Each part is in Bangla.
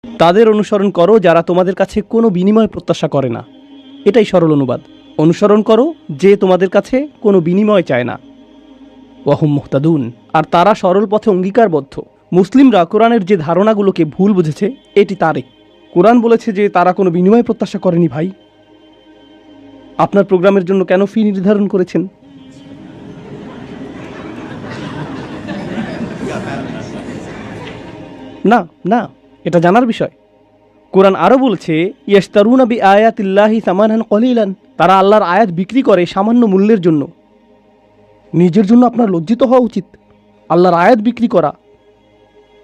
তাদের অনুসরণ করো যারা তোমাদের কাছে কোনো বিনিময় প্রত্যাশা করে না। এটাই সরল অনুবাদ। অনুসরণ করো যে তোমাদের কাছে কোনো বিনিময় চায় না। ওয়াহুম মুহতাদুন, আর তারা সরল পথে অঙ্গীকারবদ্ধ। মুসলিমরা কোরআনের যে ধারণাগুলোকে ভুল বুঝেছে এটি তারই। কোরআন বলেছে যে তারা কোনো বিনিময় প্রত্যাশা করেনি। ভাই, আপনার প্রোগ্রামের জন্য কেন ফি নির্ধারণ করেছেন? না না, এটা জানার বিষয়। কোরআন আরও বলছে, ইয়াশতারুনা বিআয়াতিল্লাহি সামানান কলিলান, তারা আল্লাহর আয়াত বিক্রি করে সামান্য মূল্যের জন্য। নিজের জন্য আপনার লজ্জিত হওয়া উচিত। আল্লাহর আয়াত বিক্রি করা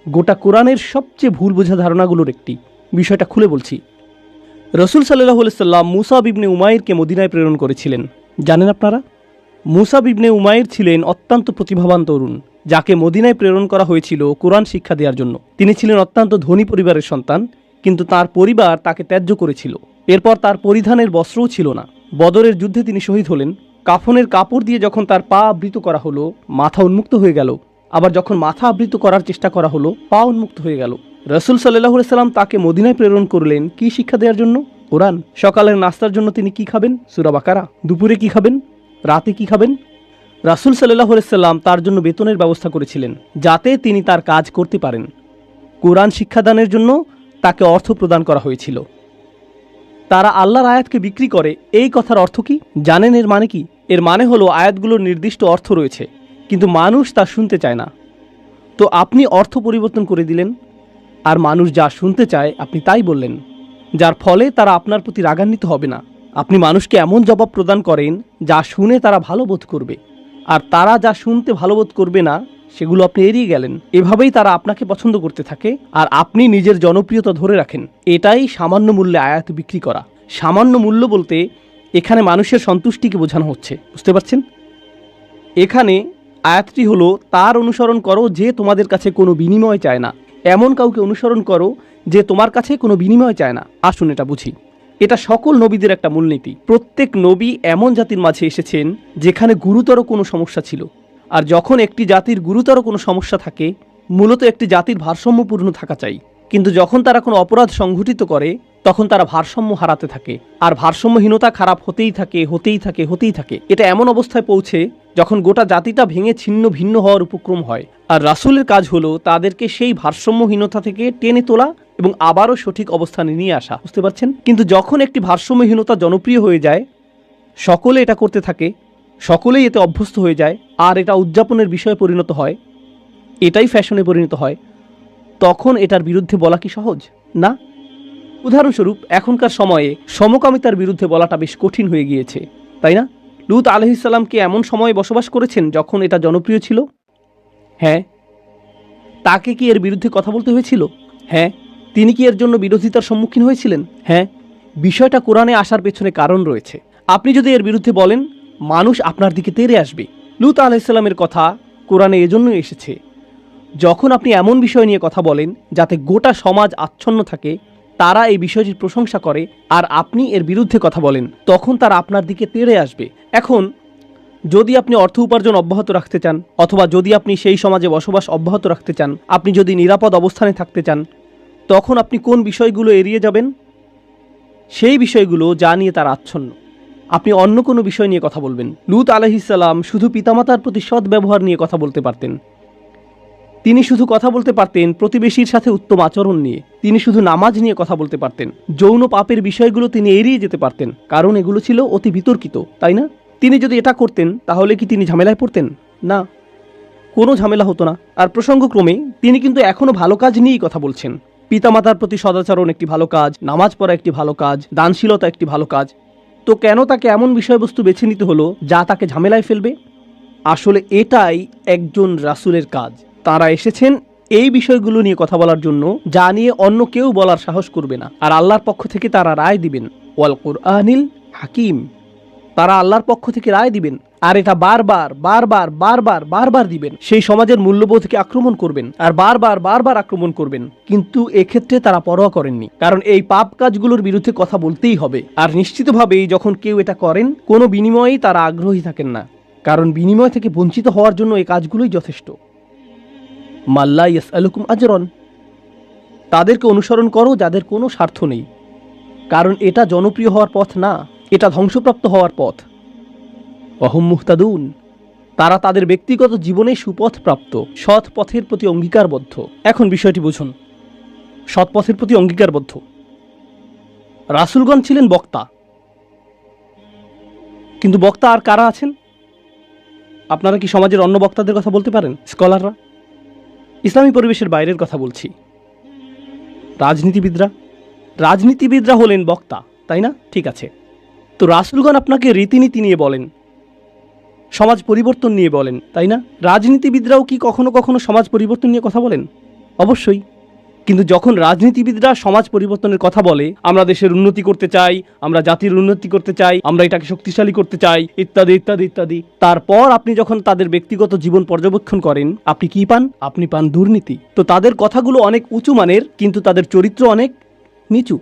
গোটা কোরআনের সবচেয়ে ভুল বোঝা ধারণাগুলোর একটি। বিষয়টা খুলে বলছি। রসুল সাল্লাল্লাহু আলাইহি সাল্লাম মুসাব ইবনে উমাইরকে মদিনায় প্রেরণ করেছিলেন। জানেন আপনারা? মুসাব ইবনে উমাইর ছিলেন অত্যন্ত প্রতিভাবান তরুণ, যাকে মদিনায় প্রেরণ করা হয়েছিল কোরআন শিক্ষা দেওয়ার জন্য। তিনি ছিলেন অত্যন্ত ধনী পরিবারের সন্তান, কিন্তু তার পরিবার তাকে ত্যায্য করেছিল। এরপর তার পরিধানের বস্ত্রও ছিল না। বদরের যুদ্ধে তিনি শহীদ হলেন। কাফনের কাপড় দিয়ে যখন তার পা আবৃত করা হলো, মাথা উন্মুক্ত হয়ে গেল। আবার যখন মাথা আবৃত করার চেষ্টা করা হলো, পা উন্মুক্ত হয়ে গেল। রসুল সাল্লাল্লাহু আলাইহি সাল্লাম তাকে মদিনায় প্রেরণ করলেন কি শিক্ষা দেওয়ার জন্য? কোরআন। সকালের নাস্তার জন্য তিনি কি খাবেন? সূরা বাকারা। দুপুরে কি খাবেন? রাতে কি খাবেন? রাসূল সাল্লাল্লাহু আলাইহি সাল্লাম তার জন্য বেতনের ব্যবস্থা করেছিলেন, যাতে তিনি তার কাজ করতে পারেন। কোরআন শিক্ষাদানের জন্য তাকে অর্থ প্রদান করা হয়েছিল। তারা আল্লাহর আয়াতকে বিক্রি করে, এই কথার অর্থ কি জানেন? এর মানে কি? এর মানে হলো আয়াতগুলোর নির্দিষ্ট অর্থ রয়েছে, কিন্তু মানুষ তা শুনতে চায় না। তো আপনি অর্থ পরিবর্তন করে দিলেন, আর মানুষ যা শুনতে চায় আপনি তাই বললেন, যার ফলে তারা আপনার প্রতি রাগান্বিত হবে না। আপনি মানুষকে এমন জবাব প্রদান করেন যা শুনে তারা ভালো বোধ করবে, আর তারা যা শুনতে ভালো বোধ করবে না সেগুলো আপনি এড়িয়ে গেলেন। এভাবেই তারা আপনাকে পছন্দ করতে থাকে, আর আপনি নিজের জনপ্রিয়তা ধরে রাখেন। এটাই সামান্য মূল্যে আয়াত বিক্রি করা। সামান্য মূল্য বলতে এখানে মানুষের সন্তুষ্টিকে বোঝানো হচ্ছে। বুঝতে পারছেন? এখানে আয়াতটি হলো, তার অনুসরণ করো যে তোমাদের কাছে কোনো বিনিময় চায় না। এমন কাউকে অনুসরণ করো যে তোমার কাছে কোনো বিনিময় চায় না। আসুন এটা বুঝি। এটা সকল নবীদের একটা মূলনীতি। প্রত্যেক নবী এমন জাতির মাঝে এসেছেন যেখানে গুরুতর কোনো সমস্যা ছিল, আর যখন একটি জাতির গুরুতর কোনো সমস্যা থাকে, মূলত একটি জাতির ভারসাম্যপূর্ণ থাকা চাই। কিন্তু যখন তারা কোনো অপরাধ সংঘটিত করে, তখন তারা ভারসাম্য হারাতে থাকে, আর ভারসাম্যহীনতা খারাপ হতেই থাকে। এটা এমন অবস্থায় পৌঁছে যখন গোটা জাতিটা ভেঙে ছিন্ন ভিন্ন হওয়ার উপক্রম হয়। আর রাসূলের কাজ হলো তাদেরকে সেই ভারসাম্যহীনতা থেকে টেনে তোলা এবং আবারও সঠিক অবস্থানে নিয়ে আসা। বুঝতে পারছেন? কিন্তু যখন একটি ভারসাম্যহীনতা জনপ্রিয় হয়ে যায়, সকলে এটা করতে থাকে, সকলেই এতে অভ্যস্ত হয়ে যায়, আর এটা উদযাপনের বিষয়ে পরিণত হয়, এটাই ফ্যাশনে পরিণত হয়, তখন এটার বিরুদ্ধে বলা কি সহজ? না। উদাহরণস্বরূপ, এখনকার সময়ে সমকামিতার বিরুদ্ধে বলাটা বেশ কঠিন হয়ে গিয়েছে, তাই না? লূত আলাইহিস সালাম কি এমন সময়ে বসবাস করেছেন যখন এটা জনপ্রিয় ছিল? হ্যাঁ। তাকে কি এর বিরুদ্ধে কথা বলতে হয়েছিল? হ্যাঁ। তিনি কি এর জন্য বিরোধিতার সম্মুখীন হয়েছিলেন? হ্যাঁ। বিষয়টা কোরআনে আসার পেছনে কারণ রয়েছে। আপনি যদি এর বিরুদ্ধে বলেন, মানুষ আপনার দিকে তেড়ে আসবে। লূত আলাইহিস সালামের কথা কোরআনে এজন্যই এসেছে। যখন আপনি এমন বিষয় নিয়ে কথা বলেন যাতে গোটা সমাজ আচ্ছন্ন থাকে, তারা এই বিষয়টির প্রশংসা করে, আর আপনি এর বিরুদ্ধে কথা বলেন, তখন তারা আপনার দিকে তেড়ে আসবে। এখন যদি আপনি অর্থ উপার্জন অব্যাহত রাখতে চান, অথবা যদি আপনি সেই সমাজে বসবাস অব্যাহত রাখতে চান, আপনি যদি নিরাপদ অবস্থানে থাকতে চান, তখন আপনি কোন বিষয়গুলো এড়িয়ে যাবেন? সেই বিষয়গুলো যা নিয়ে তারা আচ্ছন্ন। আপনি অন্য কোনো বিষয় নিয়ে কথা বলবেন। লূত আলাইহিস সালাম শুধু পিতামাতার প্রতি সৎ ব্যবহার নিয়ে কথা বলতে পারতেন। তিনি শুধু কথা বলতে পারতেন প্রতিবেশীর সাথে উত্তম আচরণ নিয়ে। তিনি শুধু নামাজ নিয়ে কথা বলতে পারতেন। যৌন পাপের বিষয়গুলো তিনি এড়িয়ে যেতে পারতেন, কারণ এগুলো ছিল অতি বিতর্কিত, তাই না? তিনি যদি এটা করতেন তাহলে কি তিনি ঝামেলায় পড়তেন? না, কোনো ঝামেলা হতো না। আর প্রসঙ্গক্রমে তিনি কিন্তু এখনও ভালো কাজ নিয়েই কথা বলছেন। পিতামাতার প্রতি সদাচরণ একটি ভালো কাজ, নামাজ পড়া একটি ভালো কাজ, দানশীলতা একটি ভালো কাজ। তো কেন তাকে এমন বিষয়বস্তু বেছে নিতে হলো যা তাকে ঝামেলায় ফেলবে? আসলে এটাই একজন রাসূলের কাজ। তারা এসেছেন এই বিষয়গুলো নিয়ে কথা বলার জন্য, যা নিয়ে অন্য কেউ বলার সাহস করবে না। আর আল্লাহর পক্ষ থেকে তারা রায় দিবেন। ওয়াল কুরআনিল হাকিম। তারা আল্লাহর পক্ষ থেকে রায় দিবেন, আর এটা বারবার দিবেন। সেই সমাজের মূল্যবোধকে আক্রমণ করবেন, আর বারবার আক্রমণ করবেন। কিন্তু এক্ষেত্রে তারা পরোয়া করেননি, কারণ এই পাপ কাজগুলোর বিরুদ্ধে কথা বলতেই হবে। আর নিশ্চিতভাবেই যখন কেউ এটা করেন, কোনো বিনিময়েই তারা আগ্রহী থাকেন না, কারণ বিনিময় থেকে বঞ্চিত হওয়ার জন্য এই কাজগুলোই যথেষ্ট। মাল্লা ইয়াসআলুকুম আজরান। তাদেরকে অনুসরণ করো যাদের কোনো স্বার্থ নেই, কারণ এটা জনপ্রিয় হওয়ার পথ না, এটা ধ্বংসপ্রাপ্ত হওয়ার পথ। অহম মুহতাদুন, তারা তাদের ব্যক্তিগত জীবনে সুপথ প্রাপ্ত, সৎ পথের প্রতি অঙ্গীকারবদ্ধ। এখন বিষয়টি বুঝুন, সৎ পথের প্রতি অঙ্গীকারবদ্ধ। রাসূলগণ ছিলেন বক্তা, কিন্তু বক্তা আর কারা আছেন? আপনারা কি সমাজের অন্য বক্তাদের কথা বলতে পারেন? স্কলাররা। ইসলামী পরিবেশের বাইরের কথা বলছি। রাজনীতিবিদরা হলেন বক্তা, তাই না? ঠিক আছে, তো রাসূলগণ আপনাকে রীতিনীতি নিয়ে বলেন, সমাজ পরিবর্তন নিয়ে বলেন, তাই না? রাজনীতিবিদরাও কি কখনো কখনো সমাজ পরিবর্তন নিয়ে কথা বলেন? অবশ্যই। কিন্তু যখন রাজনীতিবিদরা সমাজ পরিবর্তনের কথা বলে, আমরা দেশের উন্নতি করতে চাই, আমরা জাতির উন্নতি করতে চাই, আমরা এটাকে শক্তিশালী করতে চাই, ইত্যাদি ইত্যাদি ইত্যাদি, তারপর আপনি যখন তাদের ব্যক্তিগত জীবন পর্যবেক্ষণ করেন, আপনি কি পান? আপনি পান দুর্নীতি। তো তাদের কথাগুলো অনেক উঁচু মানের, কিন্তু তাদের চরিত্র অনেক নিচু।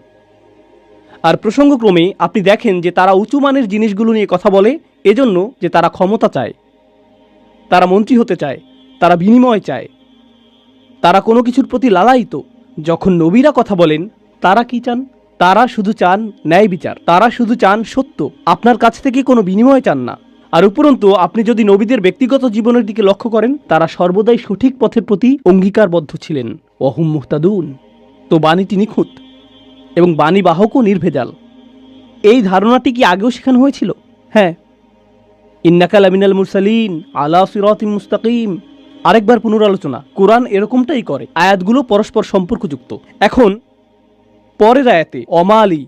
আর প্রসঙ্গক্রমে আপনি দেখেন যে তারা উঁচু মানের জিনিসগুলো নিয়ে কথা বলে এজন্য যে তারা ক্ষমতা চায়, তারা মন্ত্রী হতে চায়, তারা বিনিময় চায়, তারা কোনো কিছুর প্রতি লালায়িত। যখন নবীরা কথা বলেন, তারা কি চান? তারা শুধু চান ন্যায় বিচার, তারা শুধু চান সত্য, আপনার কাছ থেকে কোনো বিনিময় চান না। আর উপরন্তু আপনি যদি নবীদের ব্যক্তিগত জীবনের দিকে লক্ষ্য করেন, তারা সর্বদাই সঠিক পথের প্রতি অঙ্গীকারবদ্ধ ছিলেন। ওয়াহুম মুহতাদুন। তো বাণীটি নিখুঁত এবং বাণীবাহকও নির্ভেজাল। এই ধারণাটি কি আগেও শেখানো হয়েছিল? হ্যাঁ, ইন্নাকা লামিনাল মুরসালিন আলা সিরাতিম মুস্তাকিম। আরেকবার পুনরালোচনা, কোরআন এরকমটাই করে, আয়াতগুলো পরস্পর সম্পর্কযুক্ত। এখন পরের আয়াতে অমালি,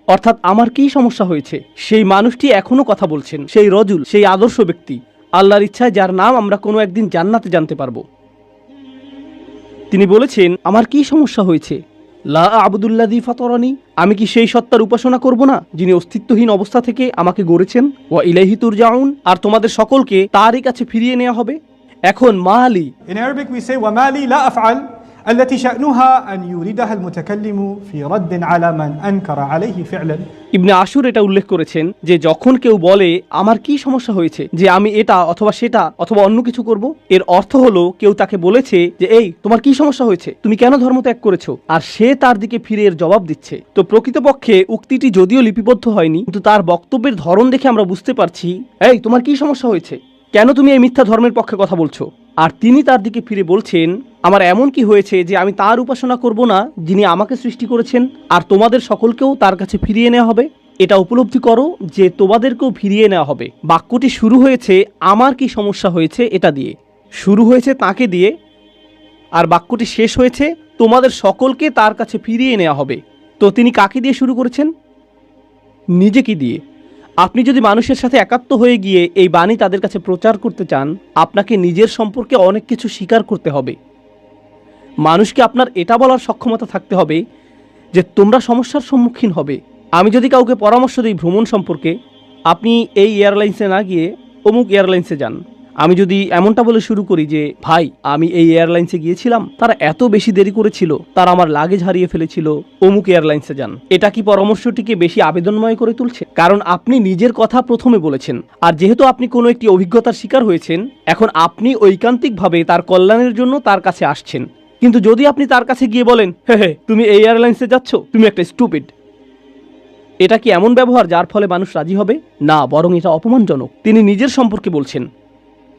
অর্থাৎ আমার কি সমস্যা হয়েছে, সেই মানুষটি এখনো কথা বলছেন, সেই রজুল, সেই আদর্শ ব্যক্তি, আল্লাহর ইচ্ছায় যার নাম আমরা কোনো একদিন জান্নাতে জানতে পারবো। তিনি বলেছেন, আমার কি সমস্যা হয়েছে? লা আবুদুল্লাযী ফাতারানি, আমি কি সেই সত্তার উপাসনা করব না যিনি অস্তিত্বহীন অবস্থা থেকে আমাকে গড়েছেন? ওয়া ইলাইহি তুরজাউন, আর তোমাদের সকলকে তারই কাছে ফিরিয়ে নেওয়া হবে। এখন মালি, In Arabic we say وَمَالِي لَا أَفْعَلْ التي شأنها أن يوردها المتكلم في رد على من أنكر عليه فعلا। ইবনে আশুর এটা উল্লেখ করেছেন যে যখন কেউ বলে আমার কি সমস্যা হয়েছে যে আমি এটা অথবা সেটা অথবা অন্য কিছু করব, এর অর্থ হলো কেউ তাকে বলেছে যে এই তোমার কি সমস্যা হয়েছে, তুমি কেন ধর্ম ত্যাগ করেছো, আর সে তার দিকে ফিরে এর জবাব দিচ্ছে। তো প্রকৃতপক্ষে উক্তিটি যদিও লিপিবদ্ধ হয়নি, কিন্তু তার বক্তব্যের ধরন দেখে আমরা বুঝতে পারছি, এই তোমার কি সমস্যা হয়েছে, কেন তুমি এই মিথ্যা ধর্মের পক্ষে কথা বলছো? আর তিনি তার দিকে ফিরে বলছেন, আমার এমন কি হয়েছে যে আমি তার উপাসনা করব না যিনি আমাকে সৃষ্টি করেছেন, আর তোমাদের সকলকেও তার কাছে ফিরিয়ে নেওয়া হবে। এটা উপলব্ধি করো যে তোমাদেরকেও ফিরিয়ে নেওয়া হবে। বাক্যটি শুরু হয়েছে আমার কি সমস্যা হয়েছে এটা দিয়ে, শুরু হয়েছে তাকে দিয়ে, আর বাক্যটি শেষ হয়েছে তোমাদের সকলকে তার কাছে ফিরিয়ে নেওয়া হবে। তো তিনি কাকে দিয়ে শুরু করেছেন? নিজেকে দিয়ে। আপনি যদি মানুষের সাথে একাত্ম হয়ে গিয়ে এই বাণী তাদের কাছে প্রচার করতে চান, আপনাকে নিজের সম্পর্কে অনেক কিছু স্বীকার করতে হবে। মানুষকে আপনার এটা বলার সক্ষমতা থাকতে হবে যে তোমরা সমস্যার সম্মুখীন হবে। আমি যদি কাউকে পরামর্শ দিই ভ্রমণ সম্পর্কে, আপনি এই এয়ারলাইন্সে না গিয়ে অমুক এয়ারলাইন্সে যান। আমি যদি এমনটা বলে শুরু করি যে ভাই আমি এই এয়ারলাইন্সে গিয়েছিলাম, তারা এত বেশি দেরি করেছিল, তারা আমার লাগেজ হারিয়ে ফেলেছিল, অমুক এয়ারলাইন্সে যান, এটা কি পরামর্শটিকে বেশি আবেদনময় করে তুলছে? কারণ আপনি নিজের কথা প্রথমে বলেছেন, আর যেহেতু আপনি কোনো একটি অভিজ্ঞতার শিকার হয়েছেন, এখন আপনি ঐকান্তিকভাবে তার কল্যাণের জন্য তার কাছে আসছেন। কিন্তু যদি আপনি তার কাছে গিয়ে বলেন হে তুমি এই এয়ারলাইন্সে যাচ্ছ, তুমি একটা স্টুপিড, এটা কি এমন ব্যবহার যার ফলে মানুষ রাজি হবে? না, বরং এটা অপমানজনক। তিনি নিজের সম্পর্কে বলছেন,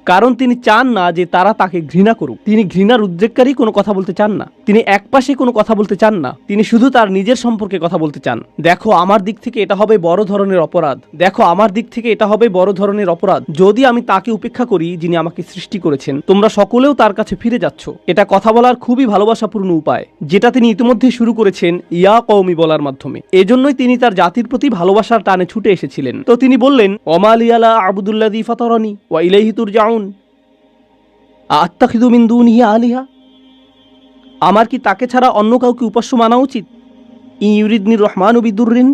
কারণ তিনি চান না যে তারা তাকে ঘৃণা করুক। তিনি ঘৃণার উদ্রেককারী কোনো কথা বলতে চান না, তিনি একপাশে কোনো কথা বলতে চান না, তিনি শুধু তার নিজের সম্পর্কে কথা বলতে চান। দেখো আমার দিক থেকে এটা হবে বড় ধরনের অপরাধ, দেখো আমার দিক থেকে এটা হবে বড় ধরনের অপরাধ যদি আমি তাকে উপেক্ষা করি যিনি আমাকে সৃষ্টি করেছেন। তোমরা সকলেও তার কাছে ফিরে যাচ্ছ। এটা কথা বলার খুবই ভালোবাসাপূর্ণ উপায়, যেটা তিনি ইতিমধ্যে শুরু করেছেন ইয়া কওমি বলার মাধ্যমে। এজন্যই তিনি তার জাতির প্রতি ভালোবাসার টানে ছুটে এসেছিলেন। তো তিনি বললেন ওমালিয়ালা আবুদুল্লাযী ফাতারানি ওয়া ইলাইহি তুরজাউন আত্তাখিযু মিন দুনিহি আলিহা, আমার কি তাকে ছাড়া অন্য কাউকে উপাস্য মানা উচিত? ইউরিদনির রহমানু বিদুররিন,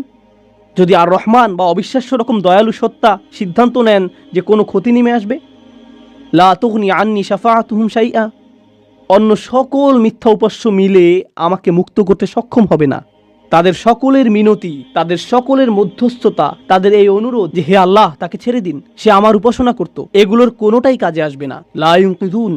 যদি আর রহমান বা অবিশ্বাস্য রকম দয়ালু সত্তা সিদ্ধান্ত নেন যে কোনো ক্ষতি নেমে আসবে, লা তুগনি আন্নি শাফাআতুহুম শাইআ, অন্য সকল মিথ্যা উপাস্য মিলে আমাকে মুক্ত করতে সক্ষম হবে না। তাদের সকলের মিনতি, তাদের সকলের মধ্যস্থতা, তাদের এই অনুরোধ যে হে আল্লাহ তাকে ছেড়ে দিন, সে আমার উপাসনা করত, এগুলোর কোনোটাই কাজে আসবে না। লা ইউনকিযুন,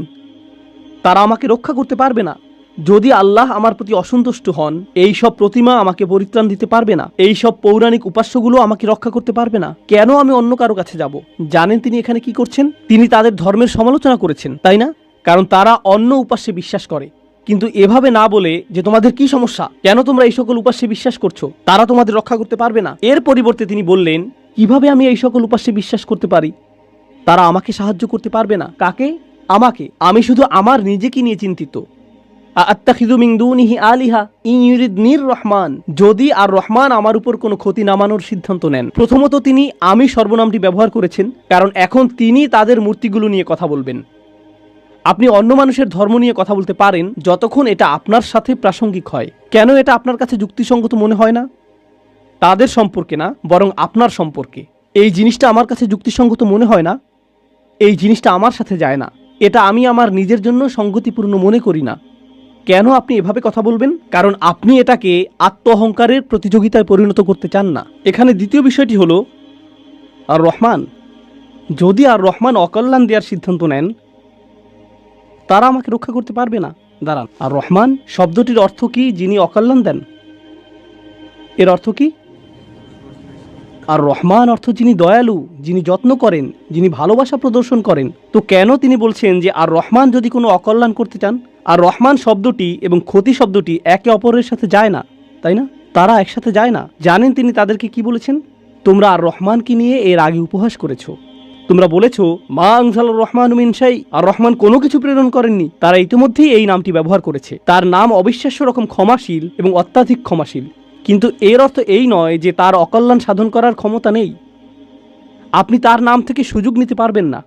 তারা আমাকে রক্ষা করতে পারবে না। যদি আল্লাহ আমার প্রতি অসন্তুষ্ট হন, এই সব প্রতিমা আমাকে পরিত্রাণ দিতে পারবে না, এই সব পৌরাণিক উপাস্যগুলো আমাকে রক্ষা করতে পারবে না, কেন আমি অন্য কারো কাছে যাব? জানেন তিনি এখানে কি করছেন? তিনি তাদের ধর্মের সমালোচনা করেছেন, তাই না? কারণ তারা অন্য উপাস্যে বিশ্বাস করে। কিন্তু এভাবে না বলে যে তোমাদের কি সমস্যা, কেন তোমরা এই সকল উপাস্যে বিশ্বাস করছো, তারা তোমাদের রক্ষা করতে পারবে না, এর পরিবর্তে তিনি বললেন, কিভাবে আমি এই সকল উপাস্যে বিশ্বাস করতে পারি? তারা আমাকে সাহায্য করতে পারবে না। কাকে? আমাকে। আমি শুধু আমার নিজেকে নিয়ে চিন্তিত। আত্তাখিযু মিন দুনিহি আলিহা ইন ইউরিদনির রহমান, যদি আর রহমান আমার উপর কোনো ক্ষতি নামানোর সিদ্ধান্ত নেন। প্রথমত তিনি আমি সর্বনামটি ব্যবহার করেছেন, কারণ এখন তিনি তাদের মূর্তিগুলো নিয়ে কথা বলবেন। আপনি অন্য মানুষের ধর্ম নিয়ে কথা বলতে পারেন যতক্ষণ এটা আপনার সাথে প্রাসঙ্গিক হয়। কেন এটা আপনার কাছে যুক্তিসঙ্গত মনে হয় না? তাদের সম্পর্কে না, বরং আপনার সম্পর্কে। এই জিনিসটা আমার কাছে যুক্তিসঙ্গত মনে হয় না, এই জিনিসটা আমার সাথে যায় না, এটা আমি আমার নিজের জন্য সঙ্গতিপূর্ণ মনে করি না। কেন আপনি এভাবে কথা বলবেন? কারণ আপনি এটাকে আত্ম অহংকারের প্রতিযোগিতায় পরিণত করতে চান না। এখানে দ্বিতীয় বিষয়টি হলো আর রহমান। যদি আর রহমান অকল্যাণ দেওয়ার সিদ্ধান্ত নেন, তারা আমাকে রক্ষা করতে পারবে না। দাঁড়ান, আর রহমান শব্দটির অর্থ কি? যিনি অকল্যাণ দেন। এর অর্থ কি? আর রহমান অর্থ যিনি দয়ালু, যিনি যত্ন করেন, যিনি ভালোবাসা প্রদর্শন করেন। তো কেন তিনি বলছেন যে আর রহমান যদি কোনো অকল্যাণ করতে চান? আর রহমান শব্দটি এবং ক্ষতি শব্দটি একে অপরের সাথে যায় না, তাই না? তারা একসাথে যায় না। জানেন তিনি তাদেরকে কি বলেছেন? তোমরা আর রহমানকে নিয়ে এর আগে উপহাস করেছো। তোমরা বলেছো মা আনজালার রহমান মিন শাই, আর রহমান কোনো কিছু প্রেরণ করেননি। তারা ইতিমধ্যেই এই নামটি ব্যবহার করেছে। তার নাম অবিশ্বাস্য রকম ক্ষমাশীল এবং অত্যাধিক ক্ষমাশীল। কিন্তু এর অর্থ এই নয় যে তার অকল্যাণ সাধন করার ক্ষমতা নেই। আপনি তার নাম থেকে সুযোগ নিতে পারবেন না,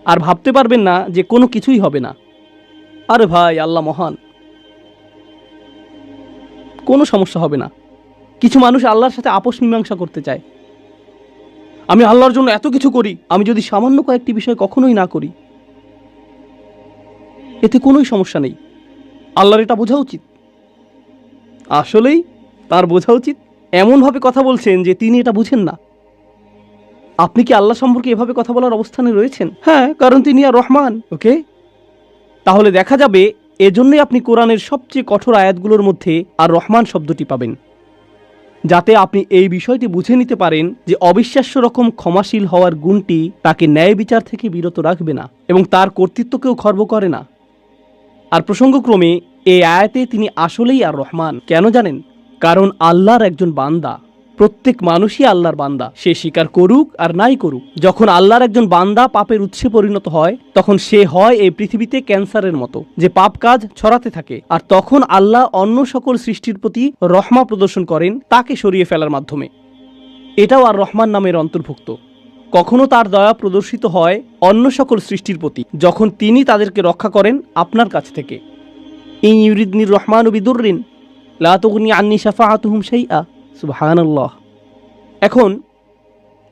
আর ভাবতে পারবেন না যে কোনো কিছুই হবে না। আরে ভাই, আল্লাহ মহান, কোনো সমস্যা হবে না। কিছু মানুষ আল্লাহর সাথে আপোষ মীমাংসা করতে চায়। আমি আল্লাহর জন্য এত কিছু করি, আমি যদি সামান্য কয়েকটি বিষয় কখনোই না করি, এতে কোনোই সমস্যা নেই। আল্লাহর এটা বোঝা উচিত। আসলেই তার বোঝা উচিত। এমনভাবে কথা বলছেন যে তিনি এটা বুঝেন না। আপনি কি আল্লাহ সম্পর্কে এভাবে কথা বলার অবস্থানে রয়েছেন? হ্যাঁ, কারণ তিনি আর রহমান। ওকে, তাহলে দেখা যাবে এজন্যই আপনি কোরআনের সবচেয়ে কঠোর আয়াতগুলোর মধ্যে আর রহমান শব্দটি পাবেন, যাতে আপনি এই বিষয়টি বুঝে নিতে পারেন যে অবিশ্বাস্য রকম ক্ষমাশীল হওয়ার গুণটি তাকে ন্যায় বিচার থেকে বিরত রাখবে না এবং তার কর্তৃত্বকেও খর্ব করে না। আর প্রসঙ্গক্রমে এই আয়াতে তিনি আসলেই আর রহমান। কেন জানেন? কারণ আল্লাহর একজন বান্দা, প্রত্যেক মানুষই আল্লাহর বান্দা, সে স্বীকার করুক আর নাই করুক। যখন আল্লাহর একজন বান্দা পাপের উৎসে পরিণত হয়, তখন সে হয় এই পৃথিবীতে ক্যান্সারের মতো, যে পাপ কাজ ছড়াতে থাকে। আর তখন আল্লাহ অন্য সকল সৃষ্টির প্রতি রহমা প্রদর্শন করেন তাকে সরিয়ে ফেলার মাধ্যমে। এটাও আর রহমান নামের অন্তর্ভুক্ত। কখনো তার দয়া প্রদর্শিত হয় অন্য সকল সৃষ্টির প্রতি, যখন তিনি তাদেরকে রক্ষা করেন আপনার কাছ থেকে। ইন ইউরিদনির রহমানু বিদুররিন লা তুগনি আন্নি শাফাআতুহুম শাইআ। সুবহানাল্লাহ। এখন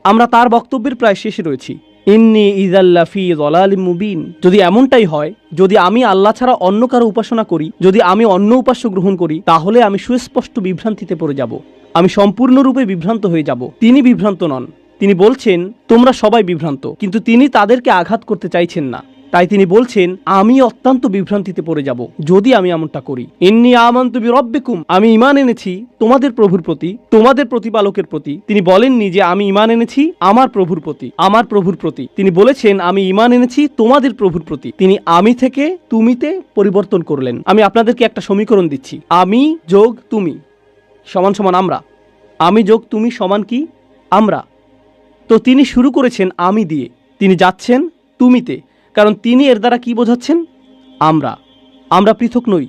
আমরা তার বক্তব্যের প্রায় শেষে রয়েছি। ইন্নী ইযাল ফি যালালিম মুবিন। যদি এমনটাই হয়, যদি আমি আল্লাহ ছাড়া অন্য কারো উপাসনা করি, যদি আমি অন্য উপাস্য গ্রহণ করি, তাহলে আমি সুস্পষ্ট বিভ্রান্তিতে পড়ে যাব। আমি সম্পূর্ণরূপে বিভ্রান্ত হয়ে যাব। তিনি বিভ্রান্ত নন। তিনি বলছেন তোমরা সবাই বিভ্রান্ত, কিন্তু তিনি তাদেরকে আঘাত করতে চাইছেন না। তাই তিনি বলছেন আমি অত্যন্ত বিভ্রান্তিতে পড়ে যাব যদি আমি এমনটা করি। ইন্নী আমানতু বিরব্বিকুম, আমি ঈমান এনেছি তোমাদের প্রভুর প্রতি, তোমাদের প্রতিপালকের প্রতি। তিনি বলেননি যে আমি ঈমান এনেছি আমার প্রভুর প্রতি, আমার প্রভুর প্রতি। তিনি বলেছেন আমি ঈমান এনেছি তোমাদের প্রভুর প্রতি। তিনি আমি থেকে তুমিতে পরিবর্তন করলেন। আমি আপনাদেরকে একটা সমীকরণ দিচ্ছি। আমি যোগ তুমি সমান সমান আমরা। আমি যোগ তুমি সমান কি? আমরা। তো তিনি শুরু করেছেন আমি দিয়ে, তিনি যাচ্ছেন তুমিতে, কারণ তিনি এর দ্বারা কি বোঝাচ্ছেন? আমরা পৃথক নই।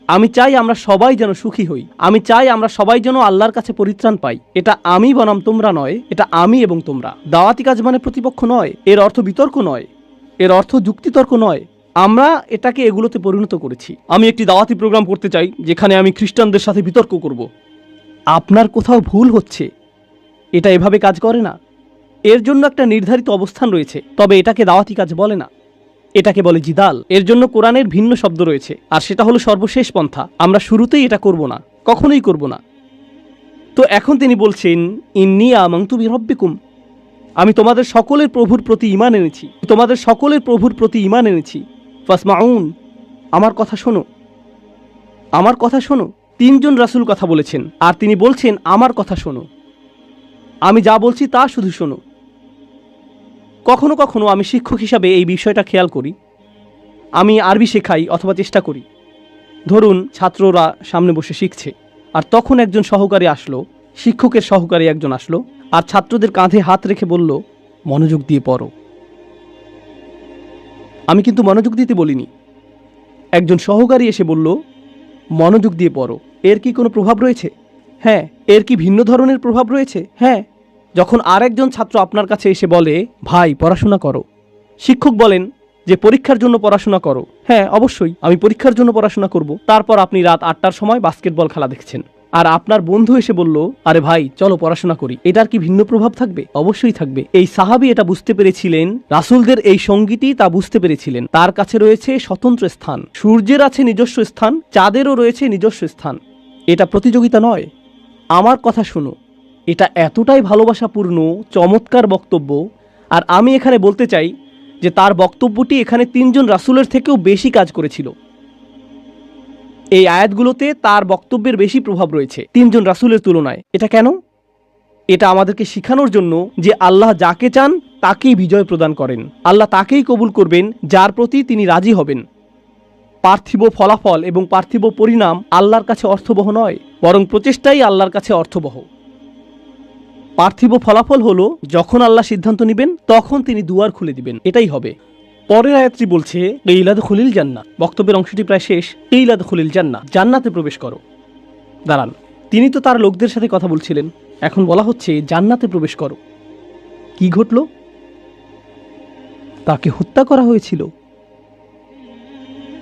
আমি চাই আমরা সবাই যেন সুখী হই। আমি চাই আমরা সবাই যেন আল্লাহর কাছে পরিত্রাণ পাই। এটা আমি বনাম তোমরা নয়, এটা আমি এবং তোমরা। দাওয়াতি কাজ মানে প্রতিপক্ষ নয়, এর অর্থ বিতর্ক নয়, এর অর্থ যুক্তিতর্ক নয়। আমরা এটাকে এগুলোতে পরিণত করেছি। আমি একটি দাওয়াতি প্রোগ্রাম করতে চাই যেখানে আমি খ্রিস্টানদের সাথে বিতর্ক করব। আপনার কোথাও ভুল হচ্ছে। এটা এভাবে কাজ করে না। এর জন্য একটা নির্ধারিত অবস্থান রয়েছে, তবে এটাকে দাওয়াতি কাজ বলে না, এটাকে বলে জিদাল। এর জন্য কোরআনের ভিন্ন শব্দ রয়েছে, আর সেটা হলো সর্বশেষ পন্থা। আমরা শুরুতেই এটা করব না, কখনোই করব না। তো এখন তিনি বলছেন ইন্নী আমানতু বিরব্বিকুম, আমি তোমাদের সকলের প্রভুর প্রতি ঈমান এনেছি, তোমাদের সকলের প্রভুর প্রতি ঈমান এনেছি। ফাসমাউন, আমার কথা শোনো, আমার কথা শোনো। 3 জন রাসূল কথা বলেছেন, আর তিনি বলছেন আমার কথা শোনো, আমি যা বলছি তা শুধু শোনো। কখনো কখনো আমি শিক্ষক হিসাবে এই বিষয়টা খেয়াল করি। আমি আরবি শেখাই অথবা চেষ্টা করি। ধরুন ছাত্ররা সামনে বসে শিখছে, আর তখন একজন সহকারী আসলো, শিক্ষকের সহকারী একজন আসলো, আর ছাত্রদের কাঁধে হাত রেখে বলল, মনোযোগ দিয়ে পড়ো। আমি কিন্তু মনোযোগ দিতে বলিনি। একজন সহকারী এসে বলল, মনোযোগ দিয়ে পড়ো। এর কি কোনো প্রভাব রয়েছে? হ্যাঁ। এর কি ভিন্ন ধরনের প্রভাব রয়েছে? হ্যাঁ। যখন আরেকজন ছাত্র আপনার কাছে এসে বলে, ভাই পড়াশোনা করো, শিক্ষক বলেন যে পরীক্ষার জন্য পড়াশোনা করো। হ্যাঁ, অবশ্যই আমি পরীক্ষার জন্য পড়াশোনা করব। তারপর আপনি রাত 8টার সময় বাস্কেটবল খেলা দেখছেন, আর আপনার বন্ধু এসে বলল, আরে ভাই চলো পড়াশোনা করি। এটার কি ভিন্ন প্রভাব থাকবে? অবশ্যই থাকবে। এই সাহাবী এটা বুঝতে পেরেছিলেন, রাসূলদের এই সঙ্গীটি তা বুঝতে পেরেছিলেন। তার কাছে রয়েছে স্বতন্ত্র স্থান, সূর্যের আছে নিজস্ব স্থান, চাঁদেরও রয়েছে নিজস্ব স্থান। এটা প্রতিযোগিতা নয়। আমার কথা শুনো, এটা এতটাই ভালোবাসাপূর্ণ চমৎকার বক্তব্য। আর আমি এখানে বলতে চাই যে তার বক্তব্যটি এখানে 3 জন রাসূলের থেকেও বেশি কাজ করেছিল। এই আয়াতগুলোতে তার বক্তব্যের বেশি প্রভাব রয়েছে 3 জন রাসূলের তুলনায়। এটা কেন? এটা আমাদেরকে শেখানোর জন্য যে আল্লাহ যাকে চান তাকেই বিজয় প্রদান করেন। আল্লাহ তাকেই কবুল করবেন যার প্রতি তিনি রাজি হবেন। পার্থিব ফলাফল এবং পার্থিব পরিণাম আল্লাহর কাছে অর্থবহ নয়, বরং প্রচেষ্টাই আল্লাহর কাছে অর্থবহ। পার্থিব ফলাফল হলো যখন আল্লাহ সিদ্ধান্ত নেবেন তখন তিনি দুয়ার খুলে দিবেন, এটাই হবে। পরের আয়াতটি বলছে, ইলাদ খুলিল জান্নাহ। বক্তব্যের অংশটি প্রায় শেষ। ইলাদ খুলিল জান্নাহ, জান্নাতে প্রবেশ করো। দাঁড়ান, তিনি তো তার লোকদের সাথে কথা বলছিলেন, এখন বলা হচ্ছে জান্নাতে প্রবেশ করো। কি ঘটল? তাকে হত্যা করা হয়েছিল।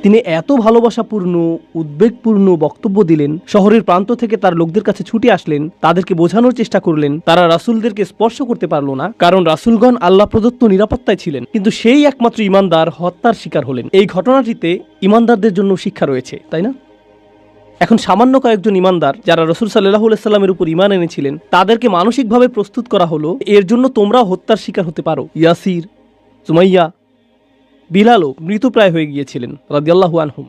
তিনি এত ভালোবাসাপূর্ণ উদ্বেগপূর্ণ বক্তব্য দিলেন, শহরের প্রান্ত থেকে তার লোকদের কাছে ছুটে আসলেন, তাদেরকে বোঝানোর চেষ্টা করলেন। তারা রাসূলদেরকে স্পর্শ করতে পারল না, কারণ রাসূলগণ আল্লাহ প্রদত্ত নিরাপত্তায় ছিলেন। কিন্তু সেই একমাত্র ঈমানদার হত্যার শিকার হলেন। এই ঘটনাটিতে ঈমানদারদের জন্য শিক্ষা রয়েছে, তাই না? এখন সামান্য কয়েকজন ঈমানদার যারা রাসূল সাল্লাল্লাহু আলাইহি সাল্লামের উপর ঈমান এনেছিলেন, তাদেরকে মানসিকভাবে প্রস্তুত করা হলো, এর জন্য তোমরাও হত্যার শিকার হতে পারো। ইয়াসির, সুমাইয়া, বিলালও মৃতপ্রায় হয়ে গিয়েছিলেন রাদিয়াল্লাহু আনহুম।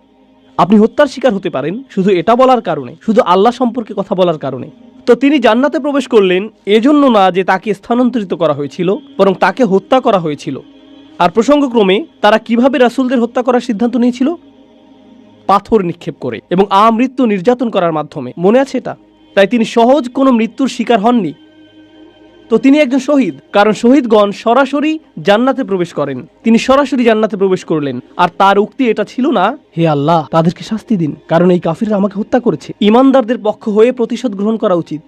আপনি হত্যার শিকার হতে পারেন শুধু এটা বলার কারণে, শুধু আল্লাহ সম্পর্কে কথা বলার কারণে। তো তিনি জান্নাতে প্রবেশ করলেন এজন্য না যে তাকে স্থানান্তরিত করা হয়েছিল, বরং তাকে হত্যা করা হয়েছিল। আর প্রসঙ্গক্রমে তারা কিভাবে রাসূলদের হত্যা করার সিদ্ধান্ত নিয়েছিল? পাথর নিক্ষেপ করে এবং আমৃত্যু নির্যাতন করার মাধ্যমে। মনে আছে এটা? তাই তিনি সহজ কোনো মৃত্যুর শিকার হননি। তো তিনি একজন শহীদ, কারণ শহীদগণ সরাসরি জান্নাতে প্রবেশ করেন। তিনি সরাসরি জান্নাতে প্রবেশ করলেন। আর তার উক্তি এটা ছিল না, হে আল্লাহ তাদেরকে শাস্তি দিন, কারণ এই কাফিররা আমাকে হত্যা করেছে। ঈমানদারদের পক্ষ হয়ে প্রতিশোধ গ্রহণ করা উচিত।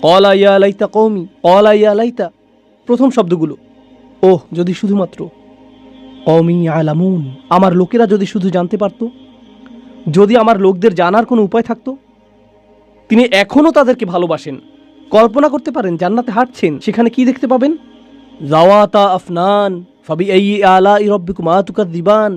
ক্বালা ইয়া লাইতা কওমি, ক্বালা ইয়া লাইতা, প্রথম শব্দগুলো, ওহ যদি শুধুমাত্র, কওমি ইয়ালামুন, আমার লোকেরা যদি শুধু জানতে পারত, যদি আমার লোকদের জানার কোনো উপায় থাকতো। তিনি এখনও তাদেরকে ভালোবাসেন। কল্পনা করতে পারেন জান্নাতে হাঁটছেন, সেখানে কি দেখতে পাবেন? যাওয়াতা আফনান ফাবিআইয়ি আলাই রাব্বিকুমা তুকাযযিবান।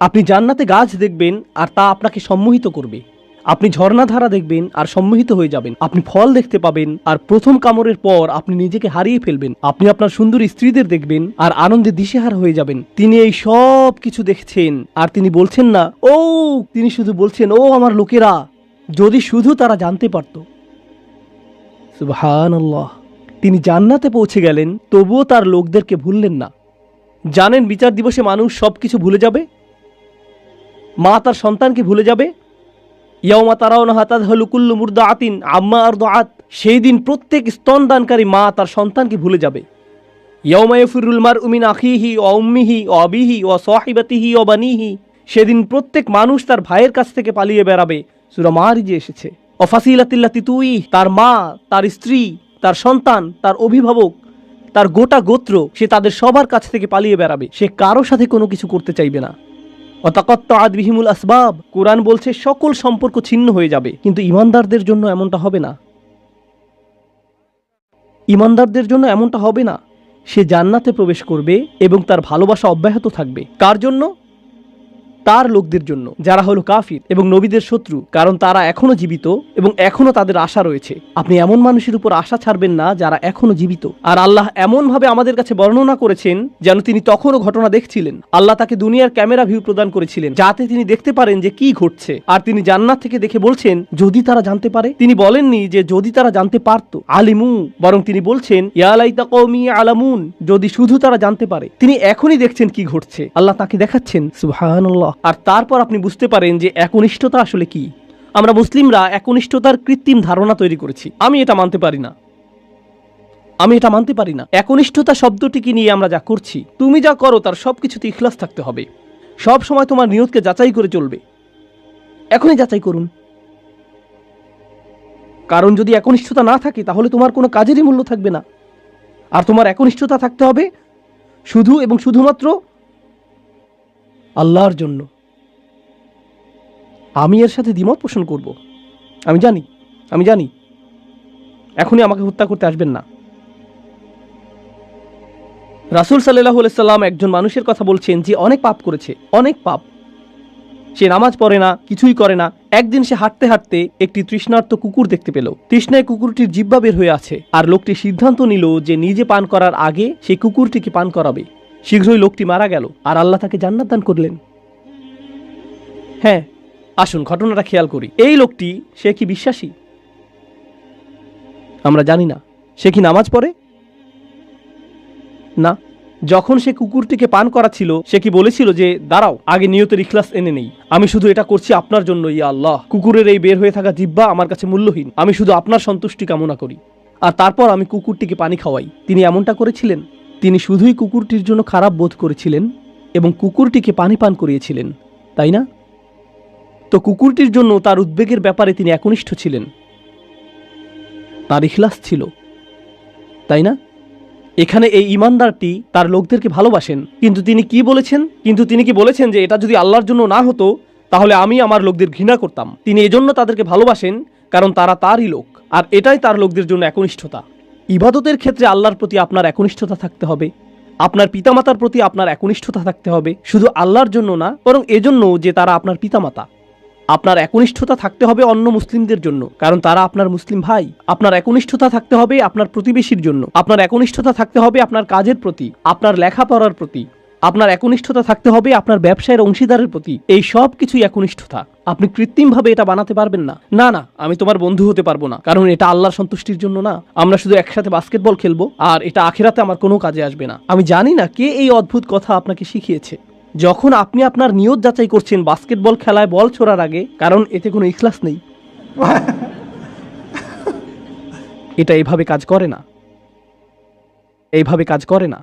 আপনি জান্নাতে গাছ দেখবেন আর তা আপনাকে সম্মোহিত করবে। আপনি ঝর্ণাধারা দেখবেন আর সম্মোহিত হয়ে যাবেন। আপনি ফল দেখতে পাবেন আর প্রথম কামড়ের পর আপনি নিজেকে হারিয়ে ফেলবেন। আপনি আপনার সুন্দরী স্ত্রীদের দেখবেন আর আনন্দে দিশেহারা হয়ে যাবেন। তিনি এই সব কিছু দেখছেন আর তিনি বলছেন না ও, তিনি শুধু বলছেন, ও আমার লোকেরা, যদি শুধু তারা জানতে পারত। সুবহানাল্লাহ। তিনি জান্নাতে পৌঁছে গেলেন, তবুও তার লোকদেরকে ভুললেন না। জানেন বিচার দিবসে মানুষ সবকিছু ভুলে যাবে। মা তার সন্তানকে ভুলে যাবে। ইয়াউমা তারাউনাহা তাযহালু কুল্লু মুরদাআতিন আম্মা আরদাআত। সেই দিন প্রত্যেক স্তনদানকারী মা তার সন্তানকে ভুলে যাবে। ইয়াউমা ইয়াফিরুল মারউ মিন আখিহি ওয়া উম্মিহি ওয়া আবিহি ওয়া সাহিবাতিহি ওয়া বানিহি। সেদিন প্রত্যেক মানুষ তার ভাইয়ের কাছ থেকে পালিয়ে বেড়াবে। সূরা মারিজে এসেছে। অফাসিলাতিল্লাতি তুই, তার মা, তার স্ত্রী, তার সন্তান, তার অভিভাবক, তার গোটা গোত্র, সে তাদের সবার কাছ থেকে পালিয়ে বেড়াবে। সে কারো সাথে কোনো কিছু করতে চাইবে না। ওয়াতাকাত্তাআত বিহিমুল আসবাব। কোরআন বলছে সকল সম্পর্ক ছিন্ন হয়ে যাবে। কিন্তু ঈমানদারদের জন্য এমনটা হবে না। ঈমানদারদের জন্য এমনটা হবে না। সে জান্নাতে প্রবেশ করবে এবং তার ভালোবাসা অব্যাহত থাকবে। কার জন্য? তার লোকদের জন্য যারা হলো কাফির এবং নবীদের শত্রু, কারণ তারা এখনো জীবিত এবং এখনো তাদের আশা রয়েছে। আপনি এমন মানুষের উপর আশা ছাড়বেন না যারা এখনো জীবিত। আর আল্লাহ এমন ভাবে আমাদের কাছে বর্ণনা করেছেন যেন তিনি তখনও ঘটনা দেখছিলেন। আল্লাহ তাকে দুনিয়ার ক্যামেরা ভিউ প্রদান করেছিলেন যাতে তিনি দেখতে পারেন যে কি ঘটছে, আর তিনি জান্নাত থেকে দেখে বলছেন যদি তারা জানতে পারে। তিনি বলেননি যে যদি তারা জানতে পারত আলিমু, বরং তিনি বলছেন ইয়া লাইতা কওমি আলামুন, যদি শুধু তারা জানতে পারে। তিনি এখনই দেখছেন কি ঘটছে, আল্লাহ তাকে দেখাচ্ছেন। সুবহানাল্লাহ। আর তারপর আপনি বুঝতে পারেন যে একনিষ্ঠতা আসলে কি। আমরা মুসলিমরা একনিষ্ঠতার কৃত্রিম ধারণা তৈরি করেছি। আমি এটা মানতে পারি না। একনিষ্ঠতা শব্দটিকে নিয়ে আমরা যা করছি, তুমি যা করো তার সবকিছুতে ইখলাস থাকতে হবে। সব সময় তোমার নিয়তকে যাচাই করে চলবে। এখনই যাচাই করুন, কারণ যদি একনিষ্ঠতা না থাকে তাহলে তোমার কোনো কাজেরই মূল্য থাকবে না। আর তোমার একনিষ্ঠতা থাকতে হবে শুধু এবং শুধুমাত্র আল্লাহর জন্য। আমি এর সাথে দ্বিমত পোষণ করব, আমি জানি। এখনই আমাকে হত্যা করতে আসবেন না। রাসূল সাল্লাল্লাহু আলাইহি সাল্লাম একজন মানুষের কথা বলছেন যে অনেক পাপ করেছে, অনেক পাপ। সে নামাজ পড়ে না, কিছুই করে না। একদিন সে হাঁটতে হাঁটতে একটি তৃষ্ণার্ত কুকুর দেখতে পেল। তৃষ্ণায় কুকুরটির জিহ্বা বের হয়ে আছে, আর লোকটি সিদ্ধান্ত নিল যে নিজে পান করার আগে সেই কুকুরটিকে পান করাবে। শীঘ্রই লোকটি মারা গেল, আর আল্লাহ তাকে জান্নাত দান করলেন। হ্যাঁ, আসুন ঘটনাটা খেয়াল করি। এই লোকটি, সে কি বিশ্বাসী? আমরা জানি না। সে কি নামাজ পড়ে? না। যখন সে কুকুরটিকে পান করাচ্ছিল, সে কি বলেছিল যে দাঁড়াও, আগে নিয়তের ইখলাস এনে নেই, আমি শুধু এটা করছি আপনার জন্য, ইয়া আল্লাহ, কুকুরের এই বের হয়ে থাকা জিহ্বা আমার কাছে মূল্যহীন, আমি শুধু আপনার সন্তুষ্টি কামনা করি, আর তারপর আমি কুকুরটিকে পানি খাওয়াই। তিনি এমনটা করেছিলেন? তিনি শুধুই কুকুরটির জন্য খারাপ বোধ করেছিলেন এবং কুকুরটিকে পানি পান করিয়েছিলেন, তাই না? তো কুকুরটির জন্য তার উদ্বেগের ব্যাপারে তিনি একনিষ্ঠ ছিলেন, তার ইখলাস ছিল, তাই না? এখানে এই ইমানদারটি তার লোকদেরকে ভালোবাসেন, কিন্তু তিনি কি বলেছেন যে এটা যদি আল্লাহর জন্য না হতো তাহলে আমি আমার লোকদের ঘৃণা করতাম। তিনি এজন্য তাদেরকে ভালোবাসেন কারণ তারা তারই লোক, আর এটাই তার লোকদের জন্য একনিষ্ঠতা। ইবাদতের ক্ষেত্রে আল্লাহর প্রতি আপনার একনিষ্ঠতা থাকতে হবে, আপনার পিতামাতার প্রতি আপনার একনিষ্ঠতা থাকতে হবে, শুধু আল্লাহর জন্য না, বরং এজন্য যে তারা আপনার পিতামাতা। আপনার একনিষ্ঠতা থাকতে হবে অন্য মুসলিমদের জন্য, কারণ তারা আপনার মুসলিম ভাই। আপনার একনিষ্ঠতা থাকতে হবে আপনার প্রতিবেশীর জন্য। আপনার একনিষ্ঠতা থাকতে হবে আপনার কাজের প্রতি, আপনার লেখাপড়ার প্রতি। আপনার একনিষ্ঠতা থাকতে হবে আপনার ব্যবসায়ের অংশীদারের প্রতি। এই সব কিছুই একনিষ্ঠতা। আপনি কৃত্রিমভাবে এটা বানাতে পারবেন না। না, আমি তোমার বন্ধু হতে পারবো না, কারণ এটা আল্লাহর সন্তুষ্টির জন্য না। আমরা শুধু একসাথে বাস্কেটবল খেলবো, আর এটা আখিরাতে আমার কোনো কাজে আসবে না। আমি জানি না কে এই অদ্ভুত কথা আপনাকে শিখিয়েছে। যখন আপনি আপনার নিয়ত যাচাই করছেন বাস্কেটবল খেলায় বল ছোড়ার আগে, কারণ এতে কোনো ইখলাস নেই, এটা এইভাবে কাজ করে না।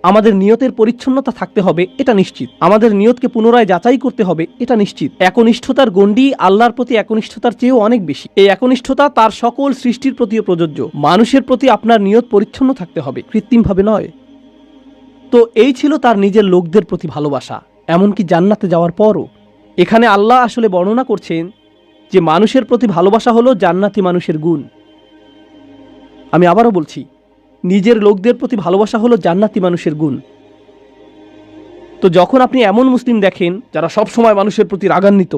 আমাদের নিয়তের পরিচ্ছন্নতা থাকতে হবে, এটা নিশ্চিত। আমাদের নিয়তকে পুনরায় যাচাই করতে হবে, এটা নিশ্চিত। একনিষ্ঠতার গণ্ডি আল্লাহর প্রতি একনিষ্ঠতার চেয়েও অনেক বেশি। এই একনিষ্ঠতা তার সকল সৃষ্টির প্রতিও প্রযোজ্য। মানুষের প্রতি আপনার নিয়ত পরিচ্ছন্ন থাকতে হবে, কৃত্রিমভাবে নয়। তো এই ছিল তার নিজের লোকদের প্রতি ভালোবাসা, এমনকি জান্নাতে যাওয়ার পরও। এখানে আল্লাহ আসলে বর্ণনা করছেন যে মানুষের প্রতি ভালোবাসা হলো জান্নাতি মানুষের গুণ। আমি আবারও বলছি, নিজের লোকদের প্রতি ভালোবাসা হলো জান্নাতি মানুষের গুণ। তো যখন আপনি এমন মুসলিম দেখেন যারা সব সময় মানুষের প্রতি রাগান্বিত,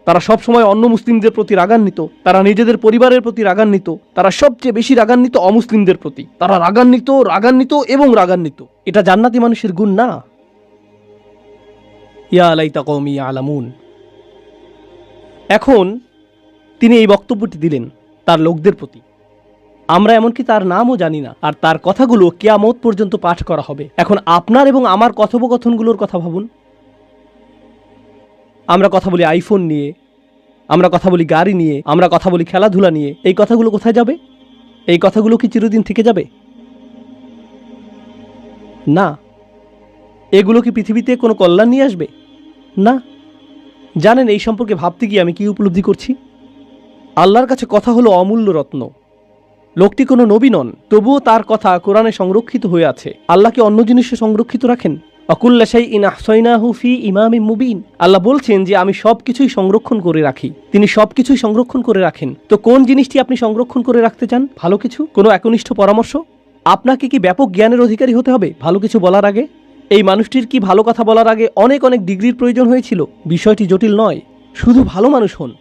তারা সব সময় অন্য মুসলিমদের প্রতি রাগান্বিত, তারা নিজেদের পরিবারের প্রতি রাগান্বিত, তারা সবচেয়ে বেশি রাগান্বিত অমুসলিমদের প্রতি, তারা রাগান্বিত, এটা জান্নাতি মানুষের গুণ না। ইয়া লাইতা কওমি ইয়ালামুন। এখন তিনি এই বক্তব্যটি দিলেন তার লোকদের প্রতি। আমরা এমনকি তার নামও জানি না, আর তার কথাগুলো কিয়ামত পর্যন্ত পাঠ করা হবে। এখন আপনার এবং আমার কথোপকথনগুলোর কথা ভাবুন। আমরা কথা বলি আইফোন নিয়ে, আমরা কথা বলি গাড়ি নিয়ে, আমরা কথা বলি খেলাধুলা নিয়ে। এই কথাগুলো কোথায় যাবে? এই কথাগুলো কি চিরদিন থেকে যাবে? না। এগুলো কি পৃথিবীতে কোনো কল্যাণ নিয়ে আসবে? না। জানেন এই সম্পর্কে ভাবতে গিয়ে আমি কি উপলব্ধি করছি? আল্লাহর কাছে কথা হলো অমূল্য রত্ন। লোকটি কোনো নবী নন, তবুও তার কথা কোরআনে সংরক্ষিত হয়ে আছে। আল্লাহ কি অন্য জিনিসে সংরক্ষিত রাখেন? অকুল্লা শাইইন আহসাইনাহু ফি ইমামিম মুবিন। আল্লাহ বলছেন যে আমি সবকিছুই সংরক্ষণ করে রাখি। তিনি সবকিছুই সংরক্ষণ করে রাখেন। তো কোন জিনিসটি আপনি সংরক্ষণ করে রাখতে চান? ভালো কিছু, কোনো একনিষ্ঠ পরামর্শ? আপনাকে কি ব্যাপক জ্ঞানের অধিকারী হতে হবে ভালো কিছু বলার আগে? এই মানুষটির কি ভালো কথা বলার আগে অনেক অনেক ডিগ্রির প্রয়োজন হয়েছিল? বিষয়টি জটিল নয়, শুধু ভালো মানুষ হন।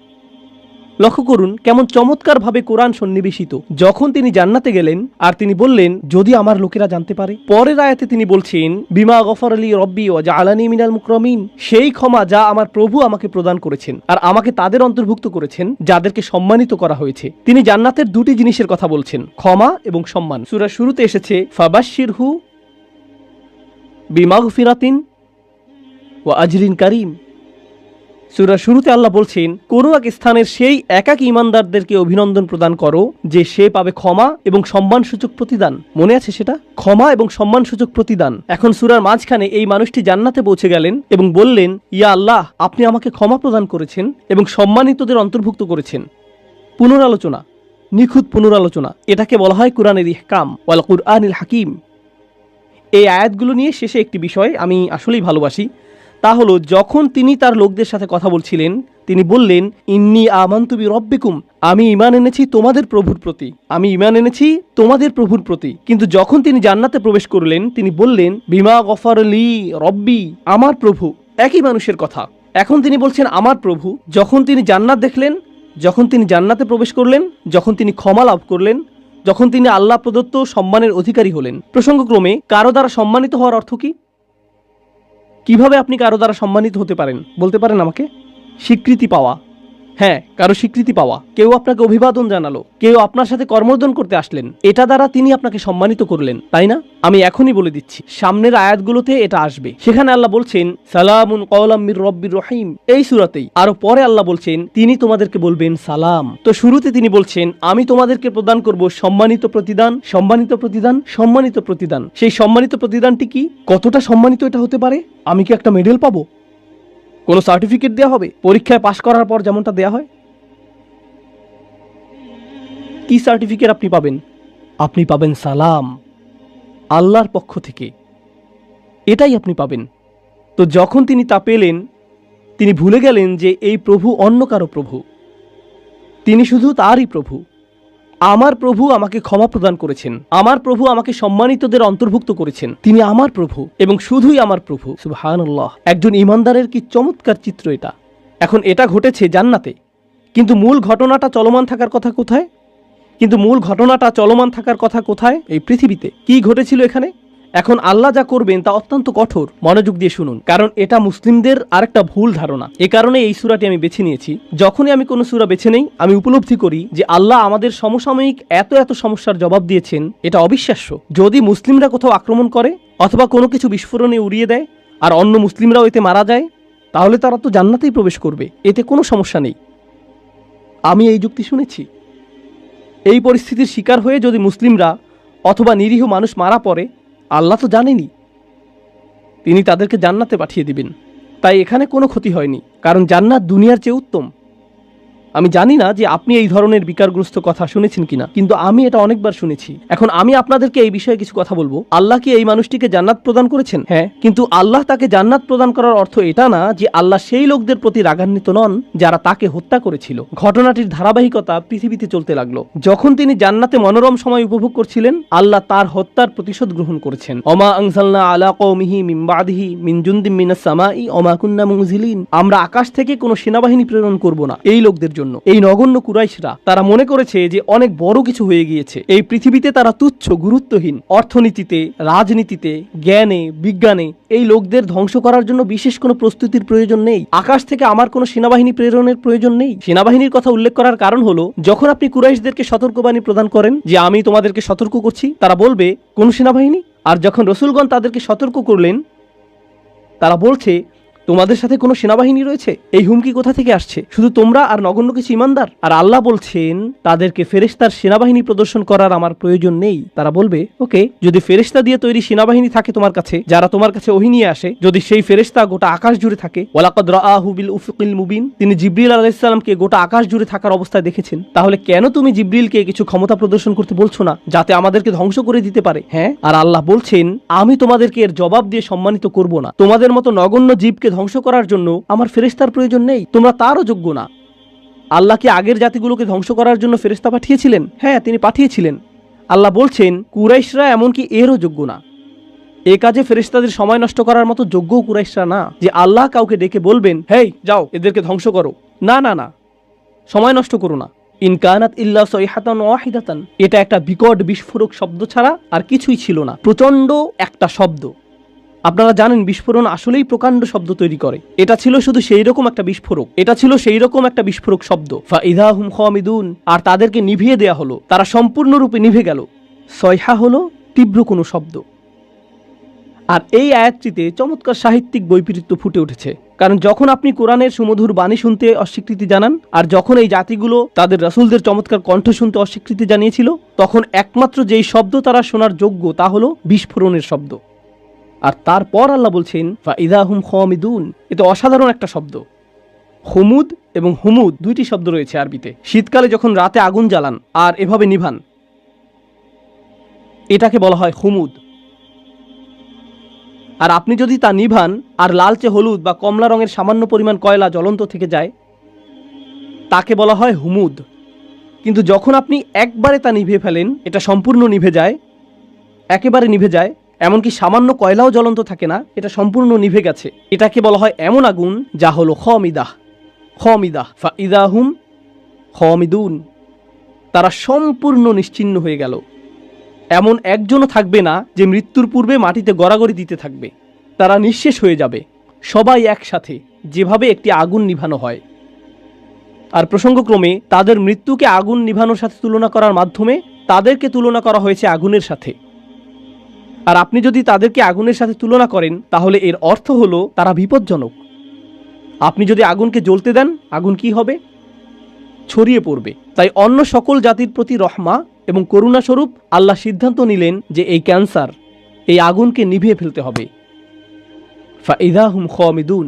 লক্ষ্য করুন কেমন চমৎকারভাবে কোরআন সন্নিবেশিত। যখন তিনি জান্নাতে গেলেন আর তিনি বললেন, যদি আমার লোকেরা জানতে পারে। পরের আয়াতে তিনি বলছেন, বিমা গফর আলী রব্বি ওয়া জাআলানি মিনাল মুকরামিন, সেই ক্ষমা যা আমার প্রভু আমাকে প্রদান করেছেন আর আমাকে তাদের অন্তর্ভুক্ত করেছেন যাদেরকে সম্মানিত করা হয়েছে। তিনি জান্নাতের দুটি জিনিসের কথা বলছেন, ক্ষমা এবং সম্মান। সূরার শুরুতে এসেছে ফাবাশশিরহু বিমাগফিরাতিন ওয়া আজরিন কারীম। সূরার শুরুতে আল্লাহ বলছেন, কোন এক স্থানের সেই একাকী ঈমানদারদেরকে অভিনন্দন প্রদান করো যে সে পাবে ক্ষমা এবং সম্মানসূচক প্রতিদান। মনে আছে সেটা? ক্ষমা এবং সম্মানসূচক প্রতিদান। এখন সূরার মাঝখানে এই মানুষটি জান্নাতে পৌঁছে গেলেন এবং বললেন, ইয়া আল্লাহ, আপনি আমাকে ক্ষমা প্রদান করেছেন এবং সম্মানিতদের অন্তর্ভুক্ত করেছেন। পুনরালোচনা, নিখুঁত পুনরালোচনা, এটাকে বলা হয় কুরআনের ইহকাম ওয়াল কুরআনিল হাকিম। এই আয়াতগুলো নিয়ে শেষে একটি বিষয় আমি আসলেই ভালোবাসি, তা হলো যখন তিনি তার লোকদের সাথে কথা বলছিলেন তিনি বললেন, ইন্নী আমানতু বিরব্বিকুম, আমি ঈমান এনেছি তোমাদের প্রভুর প্রতি, আমি ঈমান এনেছি তোমাদের প্রভুর প্রতি। কিন্তু যখন তিনি জান্নাতে প্রবেশ করলেন তিনি বললেন, বিমা গফর লি রব্বি, আমার প্রভু। একই মানুষের কথা। এখন তিনি বলছেন আমার প্রভু। যখন তিনি জান্নাত দেখলেন, যখন তিনি জান্নাতে প্রবেশ করলেন, যখন তিনি ক্ষমা লাভ করলেন, যখন তিনি আল্লাহ প্রদত্ত সম্মানের অধিকারী হলেন। প্রসঙ্গক্রমে কারো দ্বারা সম্মানিত হওয়ার অর্থ কি? কিভাবে আপনি কারো দ্বারা সম্মানিত হতে পারেন বলতে পারেন আমাকে? স্বীকৃতি পাওয়া। হ্যাঁ, কারো স্বীকৃতি পাওয়া। কেউ আপনাকে অভিবাদন জানালো, কেউ আপনার সাথে কর্মর্দন করতে আসলেন, এটা দ্বারা তিনি আপনাকে সম্মানিত করলেন, তাই না? আমি এখনই বলে দিচ্ছি, সামনের আয়াতগুলোতে এটা আসবে। সেখানে আল্লাহ বলছেন, সালামুন কওলাম মির রব্বির রহিম, এই সূরাতেই। আরো পরে আল্লাহ বলছেন, তিনি তোমাদেরকে বলবেন সালাম। তো শুরুতে তিনি বলছেন, আমি তোমাদেরকে প্রদান করব সম্মানিত প্রতিদান, সম্মানিত প্রতিদান, সম্মানিত প্রতিদান। সেই সম্মানিত প্রতিদানটি কি? কতটা সম্মানিত এটা হতে পারে? আমি কি একটা মেডেল পাবো? কোনো সার্টিফিকেট দেওয়া হবে পরীক্ষায় পাশ করার পর যেমনটা দেয়া হয়? কি সার্টিফিকেট আপনি পাবেন? আপনি পাবেন সালাম, আল্লাহর পক্ষ থেকে। এটাই আপনি পাবেন। তো যখন তিনি তা পেলেন তিনি ভুলে গেলেন যে এই প্রভু অন্য কারো প্রভু, তিনি শুধু তারই প্রভু। আমার প্রভু আমাকে ক্ষমা প্রদান করেছেন, আমার প্রভু আমাকে সম্মানিতদের অন্তর্ভুক্ত করেছেন, তিনি আমার প্রভু এবং শুধুই আমার প্রভু। সুবহানাল্লাহ। একজন ঈমানদারের কি চমৎকার চিত্র এটা। এখন এটা ঘটেছে জান্নাতে, কিন্তু মূল ঘটনাটা চলমান থাকার কথা কোথায়? এই পৃথিবীতে। কি ঘটেছিল এখানে? এখন আল্লাহ যা করবেন তা অত্যন্ত কঠোর। মনোযোগ দিয়ে শুনুন, কারণ এটা মুসলিমদের আরেকটা ভুল ধারণা। এ কারণে এই সূরাটি আমি বেছে নিয়েছি। যখনই আমি কোনো সূরা বেছে নেই আমি উপলব্ধি করি যে আল্লাহ আমাদের সমসাময়িক এত এত সমস্যার জবাব দিয়েছেন, এটা অবিশ্বাস্য। যদি মুসলিমরা কোথাও আক্রমণ করে অথবা কোনো কিছু বিস্ফোরণে উড়িয়ে দেয় আর অন্য মুসলিমরাও এতে মারা যায়, তাহলে তারা তো জান্নাতেই প্রবেশ করবে, এতে কোনো সমস্যা নেই। আমি এই যুক্তি শুনেছি। এই পরিস্থিতির শিকার হয়ে যদি মুসলিমরা অথবা নিরীহ মানুষ মারা পড়ে, আল্লাহ তো জানেনই, তিনি তাদেরকে জান্নাতে পাঠিয়ে দিবেন। তাই এখানে কোনো ক্ষতি হয়নি, কারণ জান্নাত দুনিয়ার চেয়ে উত্তম। আমি জানি না যে আপনি এই ধরনের বিকারগ্রস্ত কথা শুনেছেন কিনা, কিন্তু আমি এটা অনেকবার শুনেছি। এখন আমি আপনাদেরকে এই বিষয়ে কিছু কথা বলবো। আল্লাহ কি এই মানুষটিকে জান্নাত প্রদান করেছেন? হ্যাঁ, কিন্তু আল্লাহ তাকে জান্নাত প্রদান করার অর্থ এটা না যে আল্লাহ সেই লোকদের প্রতি রাগান্বিত নন যারা তাকে হত্যা করেছিল। ঘটনাটির ধারাবাহিকতা পৃথিবীতে চলতে লাগলো। যখন তিনি জান্নাতে মনোরম সময় উপভোগ করছিলেন, আল্লাহ তার হত্যার প্রতিশোধ গ্রহণ করেছেন। ওমা আনজালনা আলা কওমিহি মিন বাদিহি মিন জুনদিম মিনাস সামাই ওমা কুন্না মুনজিলিন, আমরা আকাশ থেকে কোনো সেনাবাহিনী প্রেরণ করব না এই লোকদের জন্য। এই নগণ্য কুরাইশরা তারা মনে করেছে যে অনেক বড় কিছু হয়ে গিয়েছে। এই পৃথিবীতে তারা তুচ্ছ, গুরুত্বহীন। অর্থনীতিতে, রাজনীতিতে, জ্ঞানে, বিজ্ঞানে এই লোকদের ধ্বংস করার জন্য বিশেষ কোনো প্রস্তুতির প্রয়োজন নেই। আকাশ থেকে আমার কোনো সেনাবাহিনী প্রেরণের প্রয়োজন নেই। সেনাবাহিনীর কথা উল্লেখ করার কারণ হলো, যখন আপনি কুরাইশদেরকে সতর্কবাণী প্রদান করেন যে আমি তোমাদেরকে সতর্ক করছি, তারা বলবে কোন সেনাবাহিনী? আর যখন রসুলগণ তাদেরকে সতর্ক করলেন তারা বলছে তোমাদের সাথে কোনো সেনাবাহিনী রয়েছে। এই হুমকি কোথা থেকে আসছে? শুধু তোমরা আর নগণ্য কিছু ইমানদার। আর আল্লাহ বলছেন তাদেরকে ফেরেশতার সেনাবাহিনী প্রদর্শন করার আমার প্রয়োজন নেই। তারা বলবে, ওকে, যদি ফেরেশতা দিয়ে তৈরি সেনাবাহিনী থাকে তোমার কাছে, যারা তোমার কাছে ওহী নিয়ে আসে, যদি সেই ফেরেশতা গোটা আকাশ জুড়ে থাকে, ওয়ালাকাদ রাআহু বিল উফুকিল মুবিন, তিনি জিবরিল আলাইহিস সালামকে গোটা আকাশ জুড়ে থাকার অবস্থায় দেখেছেন, তাহলে কেন তুমি জিবরিলকে কিছু ক্ষমতা প্রদর্শন করতে বলছো না যাতে আমাদেরকে ধ্বংস করে দিতে পারে? হ্যাঁ, আর আল্লাহ বলছেন আমি তোমাদেরকে এর জবাব দিয়ে সম্মানিত করব না। তোমাদের মতো নগণ্য জীবকে ধ্বংস করার জন্য আমার ফেরেশতার প্রয়োজন নেই, তোমরা তারও যোগ্য না। আল্লাহ কি আগের জাতিগুলোকে ধ্বংস করার জন্য ফেরেশতা পাঠিয়েছিলেন? হ্যাঁ, তিনি পাঠিয়েছিলেন। আল্লাহ বলছেন কুরাইশরা এমনকি এরও যোগ্য না। এ কাজে ফেরেশতাদের সময় নষ্ট করার মতো যোগ্য কুরাইশরা না যে আল্লাহ কাউকে ডেকে বলবেন, হেই যাও এদেরকে ধ্বংস করো। না না না, সময় নষ্ট করো না। ইনকানাত ইল্লা সাইহাতান ওয়াহিদাতান, এটা একটা বিকট বিস্ফোরক শব্দ ছাড়া আর কিছুই ছিল না। প্রচণ্ড একটা শব্দ। আপনারা জানেন বিস্ফোরণ আসলেই প্রকাণ্ড শব্দ তৈরি করে। এটা ছিল শুধু সেই রকম একটা বিস্ফোরক, এটা ছিল সেই রকম একটা বিস্ফোরক শব্দ। ফাইদা হুম খামিদুন, আর তাদেরকে নিভিয়ে দেয়া হলো, তারা সম্পূর্ণরূপে নিভে গেল। সয়হা হলো তীব্র কোনো শব্দ। আর এই আয়াতটিতে চমৎকার সাহিত্যিক বৈপরীত্য ফুটে উঠেছে। কারণ যখন আপনি কোরআনের সুমধুর বাণী শুনতে অস্বীকৃতি জানান, আর যখন এই জাতিগুলো তাদের রাসূলদের চমৎকার কণ্ঠ শুনতে অস্বীকৃতি জানিয়েছিল, তখন একমাত্র যেই শব্দ তারা শোনার যোগ্য তা হলো বিস্ফোরণের শব্দ। আর তারপর আল্লাহ বলছেন ফাইদা হুম খামিদুন, এটা অসাধারণ একটা শব্দ। হুমুদ এবং হুমুদ দুইটি শব্দ রয়েছে আরবিতে। শীতকালে যখন রাতে আগুন জ্বালান আর এভাবে নিভান, এটাকে বলা হয় হুমুদ। আর আপনি যদি তা নিভান আর লালচে হলুদ বা কমলা রঙের সামান্য পরিমাণ কয়লা জ্বলন্ত থেকে যায়, তাকে বলা হয় হুমুদ। কিন্তু যখন আপনি একবারে তা নিভিয়ে ফেলেন, এটা সম্পূর্ণ নিভে যায়, একেবারে নিভে যায়, এমনকি সামান্য কয়লাও জ্বলন্ত থাকে না, এটা সম্পূর্ণ নিভে গেছে, এটাকে বলা হয় এমন আগুন যা হলো খামিদাহ। খামিদাহ ফাইদা হুম খামিদুন, তারা সম্পূর্ণ নিশ্চিহ্ন হয়ে গেল। এমন একজনও থাকবে না যে মৃত্যুর পূর্বে মাটিতে গড়াগড়ি দিতে থাকবে। তারা নিঃশেষ হয়ে যাবে, সবাই একসাথে, যেভাবে একটি আগুন নিভানো হয়। আর প্রসঙ্গক্রমে তাদের মৃত্যুকে আগুন নিভানোর সাথে তুলনা করার মাধ্যমে তাদেরকে তুলনা করা হয়েছে আগুনের সাথে। আর আপনি যদি তাদেরকে আগুনের সাথে তুলনা করেন, তাহলে এর অর্থ হলো তারা বিপজ্জনক। আপনি যদি আগুনকে জ্বলতে দেন, আগুন কি হবে? ছড়িয়ে পড়বে। তাই অন্য সকল জাতির প্রতি রহমা এবং করুণাস্বরূপ আল্লাহ সিদ্ধান্ত নিলেন যে এই ক্যান্সার, এই আগুনকে নিভিয়ে ফেলতে হবে। ফাইদা হুম খামিদুন,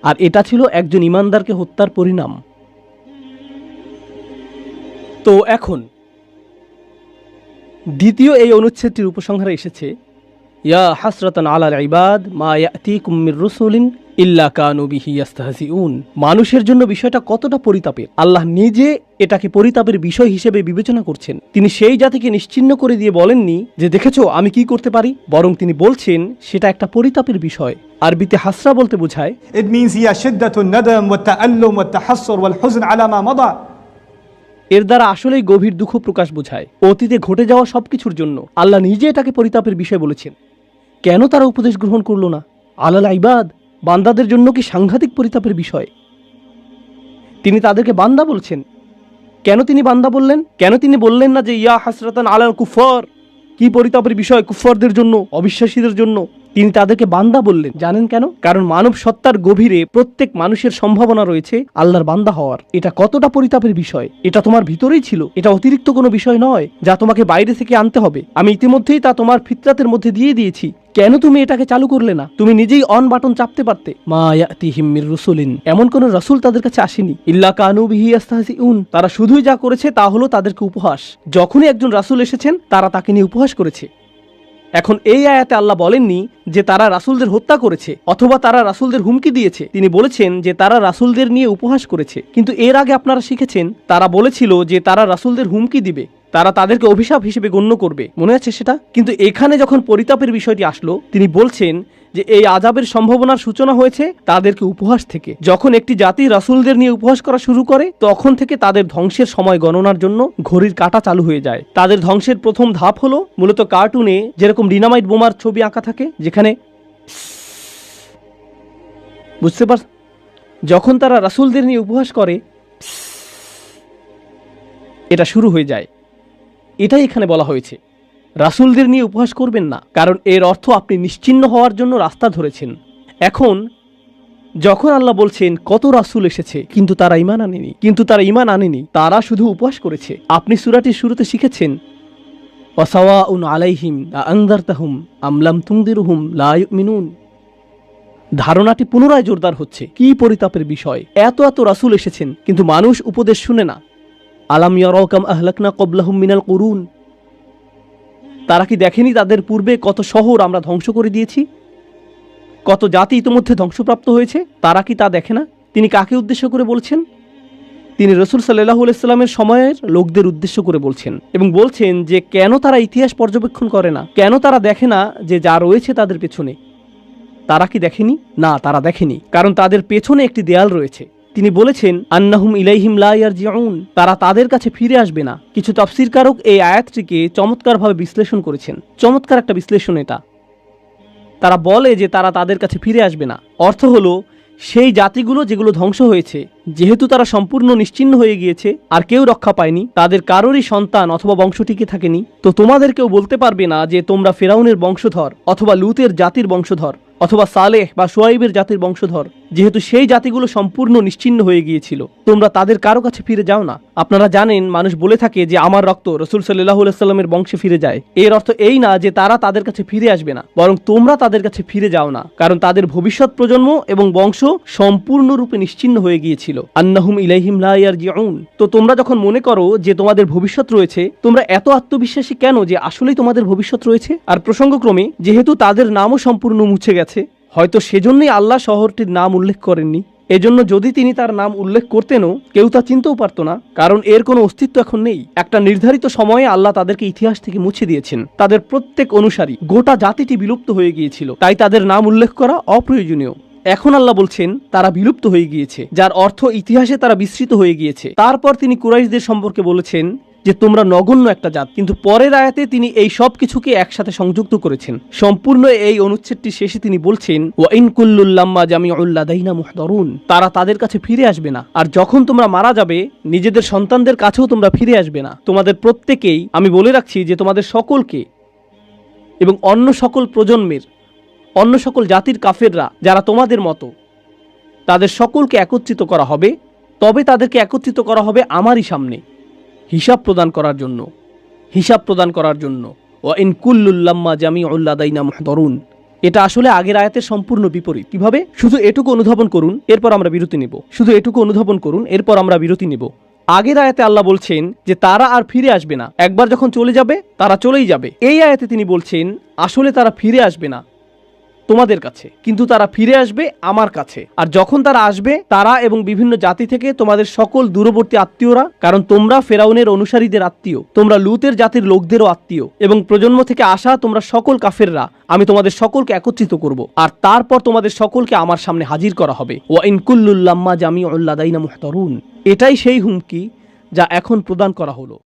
আর এটা ছিল একজন ইমানদারকে হত্যার পরিণাম। তো এখন দ্বিতীয় এই অনুচ্ছেদটির উপসংহারে এসেছে, ইয়া হাসরাতান আলাল ইবাদ মা ইয়াতিকুম মির রাসূলিন ইল্লা কানু বিহি ইস্তাহজিউন। মানুষের জন্য বিষয়টা কতটা পরিতাপের। আল্লাহ নিজে এটাকে পরিতাপের বিষয় হিসেবে বিবেচনা করছেন। তিনি সেই জাতিকে নিশ্চিহ্ন করে দিয়ে বলেননি যে দেখেছো আমি কি করতে পারি, বরং তিনি বলছেন সেটা একটা পরিতাপের বিষয়। আরবিতে হাসরা বলতে বোঝায় It means هي شدة الندم والتألم والتحسر والحزن على ما مضى. এর দ্বারা আসলেই গভীর দুঃখ প্রকাশ বোঝায়। অতীতে ঘটে যাওয়া সবকিছুর জন্য আল্লাহ নিজে এটাকে পরিতাপের বিষয় বলেছেন। কেন তারা উপদেশ গ্রহণ করল না? আলাল ইবাদ, বান্দাদের জন্য কি সাংঘাতিক পরিতাপের বিষয়। তিনি তাদেরকে বান্দা বলছেন। কেন তিনি বান্দা বললেন? কেন তিনি বললেন না যে ইয়া হাসরাতান আলাল কুফার, কি পরিতাপের বিষয় কুফারদের জন্য, অবিশ্বাসীদের জন্য। তিনি তাদেরকে বান্দা বললেন। জানেন কেন? কারণ মানব সত্তার গভীরে প্রত্যেক মানুষের সম্ভাবনা রয়েছে আল্লাহর বান্দা হওয়ার। এটা কতটা পরিতাপের বিষয়। এটা তোমার ভিতরেই ছিল, এটা অতিরিক্ত কোনো বিষয় নয় যা তোমাকে বাইরে থেকে আনতে হবে। আমি ইতিমধ্যেই তা তোমার ফিতরাতের মধ্যে দিয়ে দিয়েছি। কেন তুমি এটাকে চালু করলে না? তুমি নিজেই অন বাটন চাপতে পারতে। মা ইয়াতিহিম মির রাসূলিন, এমন কোন রাসূল তাদের কাছে আসেনি। ইল্লা কানু বিহি ইস্তাহজিউন, তারা শুধুই যা করেছে তা হলো তাদেরকে উপহাস। যখনই একজন রাসূল এসেছেন, তারা তাকে নিয়ে উপহাস করেছে। এখন এই আয়াতে আল্লাহ বলেননি যে তারা রাসূলদের হত্যা করেছে অথবা তারা রাসূলদের হুমকি দিয়েছে। তিনি বলেছেন যে তারা রাসূলদের নিয়ে উপহাস করেছে। কিন্তু এর আগে আপনারা শিখেছেন তারা বলেছিল যে তারা রাসূলদের হুমকি দিবে, তারা তাদেরকে অভিশাপ হিসেবে গণ্য করবে। মনে আছে সেটা? কিন্তু এখানে যখন পরিতাপের বিষয়টি আসলো, তিনি বলছেন যে এই আযাবের সম্ভাবনার সূচনা হয়েছে তাদেরকে উপহাস থেকে। যখন একটি জাতি রাসূলদের নিয়ে উপহাস করা শুরু করে, তখন থেকে তাদের ধ্বংসের সময় গণনার জন্য ঘড়ির কাঁটা চালু হয়ে যায়। তাদের ধ্বংসের প্রথম ধাপ হলো মূলত কার্টুনে যেরকম ডিনামাইট বোমার ছবি আঁকা থাকে, যেখানে বুঝতে পার, যখন তারা রাসূলদের নিয়ে উপহাস করে এটা শুরু হয়ে যায়। এটাই এখানে বলা হয়েছে, রাসূলদের নিয়ে উপহাস করবেন না, কারণ এর অর্থ আপনি নিশ্চিহ্ন হওয়ার জন্য রাস্তা ধরেছেন। এখন যখন আল্লাহ বলছেন কত রাসূল এসেছে কিন্তু তারা ঈমান আনেনি, তারা শুধু উপহাস করেছে। আপনি সূরাটির শুরুতে শিখেছেন ওয়াসাওয়াউন আলাইহিম আনযারতাহুম আম লাম তুনদিরহুম লা ইউমিনুন। ধারণাটি পুনরায় জোরদার হচ্ছে। কি পরিতাপের বিষয়, এত রাসূল এসেছেন কিন্তু মানুষ উপদেশ শুনে না। আলাম ইয়ারাউ কাম আহলাকনা ক্বাবলাহুম মিনাল কুরুন, তারা কি দেখেনি তাদের পূর্বে কত শহর আমরা ধ্বংস করে দিয়েছি, কত জাতি ইতিমধ্যে ধ্বংসপ্রাপ্ত হয়েছে? তারা কি তা দেখে না? তিনি কাকে উদ্দেশ্য করে বলছেন? তিনি রাসূল সাল্লাল্লাহু আলাইহি সাল্লামের সময়ের লোকদের উদ্দেশ্য করে বলছেন এবং বলছেন যে কেন তারা ইতিহাস পর্যবেক্ষণ করে না, কেন তারা দেখে না যে যা রয়েছে তাদের পেছনে। তারা কি দেখেনি? না, তারা দেখেনি, কারণ তাদের পেছনে একটি দেয়াল রয়েছে। তিনি বলেছেন আন্নাহুম ইলাইহিম লা ইয়ারজিউন, তারা তাদের কাছে ফিরে আসবে না। কিছু তাফসীরকারক এই আয়াতটিকে চমৎকারভাবে বিশ্লেষণ করেছেন। চমৎকার একটা বিশ্লেষণ এটা। তারা বলে যে তারা তাদের কাছে ফিরে আসবে না, অর্থ হলো সেই জাতিগুলো যেগুলো ধ্বংস হয়েছে, যেহেতু তারা সম্পূর্ণ নিশ্চিহ্ন হয়ে গিয়েছে আর কেউ রক্ষা পায়নি, তাদের কারোরই সন্তান অথবা বংশ টিকে থাকেনি, তো তোমাদের কেউ বলতে পারবে না যে তোমরা ফেরাউনের বংশধর অথবা লুতের জাতির বংশধর অথবা সালেহ বা শুয়াইবের জাতির বংশধর, যেহেতু সেই জাতিগুলো সম্পূর্ণ নিশ্চিহ্ন হয়ে গিয়েছিল, তোমরা তাদের কারো কাছে ফিরে যাও না। আপনারা জানেন, মানুষ বলে থাকে যে আমার রক্ত রাসূল সাল্লাল্লাহু আলাইহি সাল্লামের বংশে ফিরে যায়। এর অর্থ এই না যে তারা তাদের কাছে ফিরে আসবে না, বরং তোমরা তাদের কাছে ফিরে যাও না, কারণ তাদের ভবিষ্যৎ প্রজন্ম এবং বংশ সম্পূর্ণরূপে নিশ্চিহ্ন হয়ে গিয়েছিল। আন্নাহুম ইলাইহিম লা ইয়ারজিউন। তো তোমরা যখন মনে করো যে তোমাদের ভবিষ্যৎ রয়েছে, তোমরা এত আত্মবিশ্বাসী কেন যে আসলেই তোমাদের ভবিষ্যৎ রয়েছে? আর প্রসঙ্গক্রমে যেহেতু তাদের নামও সম্পূর্ণ মুছে গেছে, হয়তো সেজন্যই আল্লাহ শহরটির নাম উল্লেখ করেননি। এজন্য যদি তিনি তার নাম উল্লেখ করতেনও কেউ তা চিনতেও পারতো না, কারণ এর কোনো অস্তিত্ব এখন নেই। একটা নির্ধারিত সময়ে আল্লাহ তাদেরকে ইতিহাস থেকে মুছে দিয়েছেন। তাদের প্রত্যেক অনুসারী, গোটা জাতিটি বিলুপ্ত হয়ে গিয়েছিল, তাই তাদের নাম উল্লেখ করা অপ্রয়োজনীয়। এখন আল্লাহ বলছেন তারা বিলুপ্ত হয়ে গিয়েছে, যার অর্থ ইতিহাসে তারা বিস্মৃত হয়ে গিয়েছে। তারপর তিনি কুরাইশদের সম্পর্কে বলেছেন যে তোমরা নগণ্য একটা জাত, কিন্তু পরের আয়াতে তিনি এই সব কিছুকে একসাথে সংযুক্ত করেছেন। সম্পূর্ণ এই অনুচ্ছেদটি শেষে তিনি বলছেন ওয়া ইন কুল্লুল লাম্মা জামিউল লাদাইনা মুহদারুন, তারা তাদের কাছে ফিরে আসবে না। আর যখন তোমরা মারা যাবে, নিজেদের সন্তানদের কাছেও তোমরা ফিরে আসবে না। তোমাদের প্রত্যেকেই, আমি বলে রাখছি যে তোমাদের সকলকে এবং অন্য সকল প্রজন্মের, অন্য সকল জাতির কাফেররা যারা তোমাদের মতো, তাদের সকলকে একত্রিত করা হবে। তবে তাদেরকে একত্রিত করা হবে আমারই সামনে হিসাব প্রদান করার জন্য, হিসাব প্রদান করার জন্য। ওয়া ইন কুল্লুল লাম্মা জামিউল লাদাইনা মুহদারুন, এটা আসলে আগের আয়াতের সম্পূর্ণ বিপরীত। কিভাবে? শুধু এটুকু অনুধাবন করুন, এরপর আমরা বিরতি নেব। শুধু এটুকু অনুধাবন করুন, এরপর আমরা বিরতি নেব। আগের আয়াতে আল্লাহ বলছেন যে তারা আর ফিরে আসবে না, একবার যখন চলে যাবে তারা চলেই যাবে। এই আয়াতে তিনি বলছেন আসলে তারা ফিরে আসবে না তোমাদের কাছে, কিন্তু তারা ফিরে আসবে আমার কাছে। আর যখন তারা আসবে, তারা এবং বিভিন্ন জাতি থেকে তোমাদের সকল দূরবর্তী আত্মীয়রা, কারণ তোমরা ফেরাউনের অনুসারীদের আত্মীয়, তোমরা লুতের জাতির লোকদেরও আত্মীয়, এবং প্রজন্ম থেকে আসা তোমরা সকল কাফেররা, আমি তোমাদের সকলকে একত্রিত করব, আর তারপর তোমাদের সকলকে আমার সামনে হাজির করা হবে। ওয়া ইন কুল্লুল লাম্মা জামিউল লাদাইনা মুহদারুন, এটাই সেই হুমকি যা এখন প্রদান করা হলো।